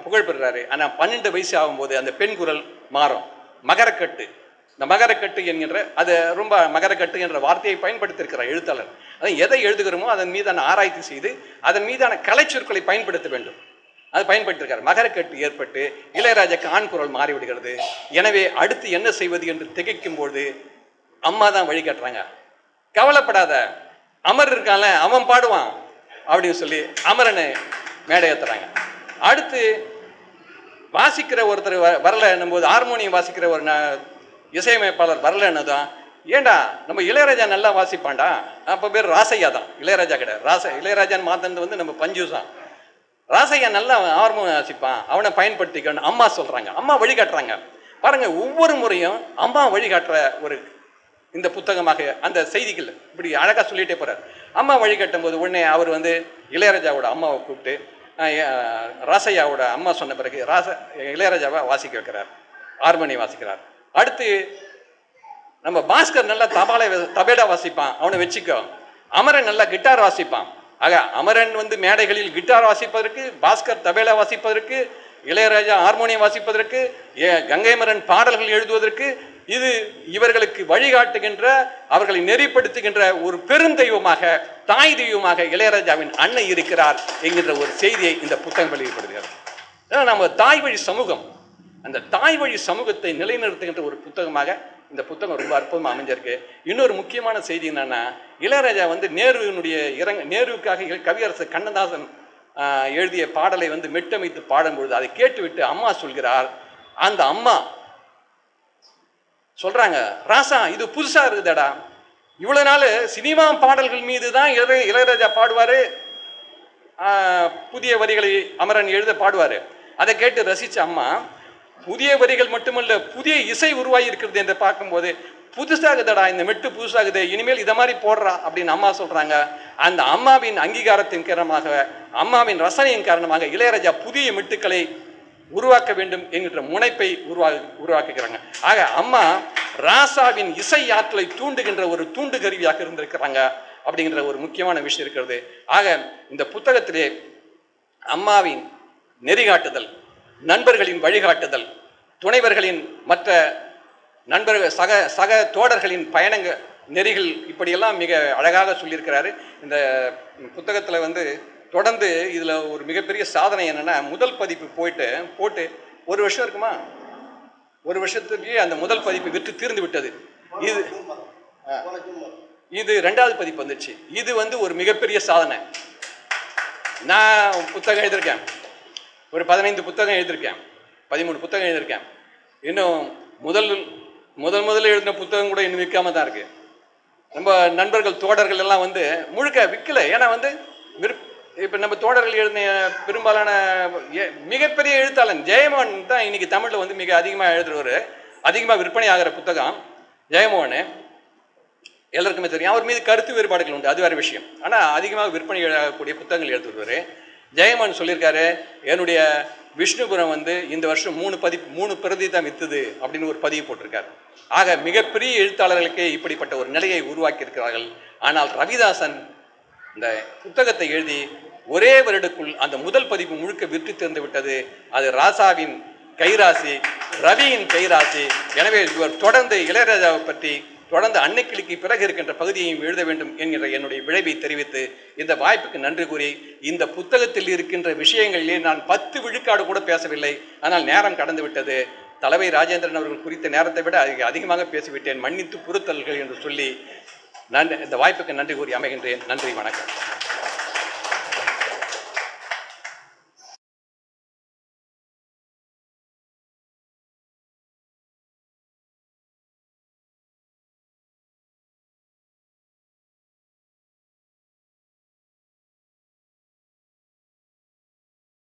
புகழ் பெறுறாரு. ஆனால் 12 வயசு ஆகும்போது அந்த பெண் குரல் மாறும். மகரக்கட்டு, இந்த மகரக்கட்டு என்கின்ற அது ரொம்ப மகரக்கட்டு என்ற வார்த்தையை பயன்படுத்தியிருக்கிறார் எழுத்தாளர். அதை எதை எழுதுகிறோமோ அதன் மீதான ஆராய்ச்சி செய்து அதன் மீதான கலைச்சொற்களை பயன்படுத்த வேண்டும். அது பயன்படுத்தியிருக்கார். மகரக்கட்டு ஏற்பட்டு இளையராஜாக்கு ஆண் குரல் மாறிவிடுகிறது. எனவே அடுத்து என்ன செய்வது என்று திகைக்கும் போது அம்மா தான் வழிகாட்டுறாங்க. கவலைப்படாத, அமர் இருக்கான்ல அவன் பாடுவான் அப்படின்னு சொல்லி அமரனை மேடை ஏற்றுறாங்க. அடுத்து வாசிக்கிற ஒருத்தர் வரல என்னும்போது, ஹார்மோனியம் வாசிக்கிற ஒரு இசையமைப்பாளர் வரல என்னதான், ஏண்டா நம்ம இளையராஜா நல்லா வாசிப்பான்டா, அப்போ பேர் ராசையா தான், இளையராஜா கிடையாது. இளையராஜான்னு மாத்தது வந்து நம்ம பஞ்சுசான். ராசையா நல்லா ஹார்மோனியம் வாசிப்பான், அவனை பயன்படுத்திக்கணும் அம்மா சொல்றாங்க. அம்மா வழிகாட்டுறாங்க. பாருங்க, ஒவ்வொரு முறையும் அம்மா வழிகாட்டுற ஒரு இந்த புத்தகமாக அந்த செய்திகள் இப்படி அழகா சொல்லிட்டே போறாரு. அம்மா வழிகாட்டும் போது உடனே அவர் வந்து இளையராஜாவோட அம்மாவை கூப்பிட்டு ராசையாவோட அம்மா சொன்ன பிறகு இளையராஜாவை வாசிக்க வைக்கிறார், ஹார்மோனியம் வாசிக்கிறார். அடுத்து நம்ம பாஸ்கர் நல்லா தபேடா வாசிப்பான், அவனை வச்சுக்கோ. அமரன் நல்லா கிட்டார் வாசிப்பான். ஆக அமரன் வந்து மேடைகளில் கிட்டார் வாசிப்பதற்கு, பாஸ்கர் தபேலா வாசிப்பதற்கு, இளையராஜா ஹார்மோனியம் வாசிப்பதற்கு, கங்கைமரன் பாடல்கள் எழுதுவதற்கு, இது இவர்களுக்கு வழிகாட்டுகின்ற, அவர்களை நெறிப்படுத்துகின்ற ஒரு பெருந்தெய்வமாக, தாய் தெய்வமாக இளையராஜாவின் அன்னை இருக்கிறார் என்கின்ற ஒரு செய்தியை இந்த புத்தகம் வெளியிடப்படுகிறது. நம்ம தாய் வழி சமூகம், அந்த தாய் வழி சமூகத்தை நிலைநிறுத்துகின்ற ஒரு புத்தகமாக இந்த புத்தகம் ரொம்ப அற்புதமாக அமைஞ்சிருக்கு. இன்னொரு முக்கியமான செய்தி என்னன்னா, இளையராஜா வந்து நேருவுக்காக கவியரசு கண்ணதாசன் எழுதிய பாடலை வந்து மெட்டமைத்து பாடும்பொழுது அதை கேட்டுவிட்டு அம்மா சொல்கிறார். அந்த அம்மா சொல்றாங்க, ராசா இது புதுசா இருக்குதடா, இவ்வளவு நாள் சினிமா பாடல்கள் மீது தான் இளையராஜா பாடுவாரு, புதிய வரிகளை அமரன் எழுத பாடுவார். அதை கேட்டு ரசித்த அம்மா, புதிய வரிகள் மட்டுமல்ல புதிய இசை உருவாகி இருக்கிறது என்று பார்க்கும்போது, புதுசாகுதடா, இந்த மெட்டு புதுசாகுது, இனிமேல் இதை மாதிரி போடுறா அப்படின்னு அம்மா சொல்கிறாங்க. அந்த அம்மாவின் அங்கீகாரத்தின் காரணமாக, அம்மாவின் ரசனையின் காரணமாக இளையராஜா புதிய மெட்டுக்களை உருவாக்க வேண்டும் என்கின்ற முனைப்பை உருவாக்குகிறாங்க. ஆக அம்மா ராசாவின் இசை ஆற்றலை தூண்டுகின்ற ஒரு தூண்டு கருவியாக இருந்திருக்கிறாங்க அப்படிங்கிற ஒரு முக்கியமான விஷயம் இருக்கிறது. ஆக இந்த புத்தகத்திலே அம்மாவின் நெறிகாட்டுதல், நண்பர்களின் வழிகாட்டுதல், துணைவர்களின் மற்ற நண்பர்கள் சக தோழர்களின் பயணங்கள் நெறிகள் இப்படியெல்லாம் மிக அழகாக சொல்லியிருக்கிறாரு. இந்த புத்தகத்தில் தொடர்ந்து இதில் ஒரு மிகப்பெரிய சாதனை என்னென்னா, முதல் பதிப்பு போட்டு ஒரு வருஷம் இருக்குமா, ஒரு வருஷத்துலேயே அந்த முதல் பதிப்பு விற்று தீர்ந்து விட்டது. இது ரெண்டாவது பதிப்பு வந்துச்சு. இது ஒரு மிகப்பெரிய சாதனை. நான் புத்தகம் எழுதியிருக்கேன், ஒரு 15 புத்தகம் எழுதியிருக்கேன், 13 புத்தகம் எழுதியிருக்கேன். இன்னும் முதல்ல எழுதின புத்தகம் கூட இன்னும் விற்காம தான் இருக்கு. நம்ம நண்பர்கள் தோழர்கள் எல்லாம் முழுக்க விற்கல. ஏன்னா இப்போ நம்ம தோழர்கள் எழுதின பெரும்பாலான மிகப்பெரிய எழுத்தாளன் ஜெயமோகன் தான் இன்னைக்கு தமிழில் மிக அதிகமாக எழுதுறவர். அதிகமாக விற்பனை ஆகிற புத்தகம் ஜெயமோகன் எல்லாருக்குமே தெரியும். அவர் மீது கருத்து வேறுபாடுகள் உண்டு, அது வேறு விஷயம். ஆனால் அதிகமாக விற்பனை ஆகக்கூடிய புத்தகங்கள் எழுதுறவர் ஜெயமோகன் சொல்லியிருக்காரு, என்னுடைய விஷ்ணுபுரம் இந்த வருஷம் 3 பிரதி தான் வித்துது அப்படின்னு ஒரு பதிவு போட்டிருக்காரு. ஆக மிகப்பெரிய எழுத்தாளர்களுக்கே இப்படிப்பட்ட ஒரு நிலையை உருவாக்கி இருக்கிறார்கள். ஆனால் ரவிதாசன் இந்த புத்தகத்தை எழுதி ஒரே வருடக்குள் அந்த முதல் பதிப்பு முழுக்க விற்று திறந்து விட்டது. அது ராசாவின் கைராசி, ரவியின் கைராசி. எனவே இவர் தொடர்ந்து இளையராஜாவை பற்றி தொடர்ந்து அன்னைக்கிளிக்கு பிறகு இருக்கின்ற பகுதியையும் எழுத வேண்டும் என்கிற என்னுடைய விளைவை தெரிவித்து இந்த வாய்ப்புக்கு நன்றி கூறி, இந்த புத்தகத்தில் இருக்கின்ற விஷயங்களிலே நான் 10 விழுக்காடு கூட பேசவில்லை. ஆனால் நேரம் கடந்து விட்டது. தலைவை ராஜேந்திரன் அவர்கள் குறித்த நேரத்தை விட அதிகமாக பேசிவிட்டேன், மன்னித்து பொறுத்தல்கள் என்று சொல்லி இந்த வாய்ப்புக்கு நன்றி கூறி அமைகின்றேன். நன்றி, வணக்கம்.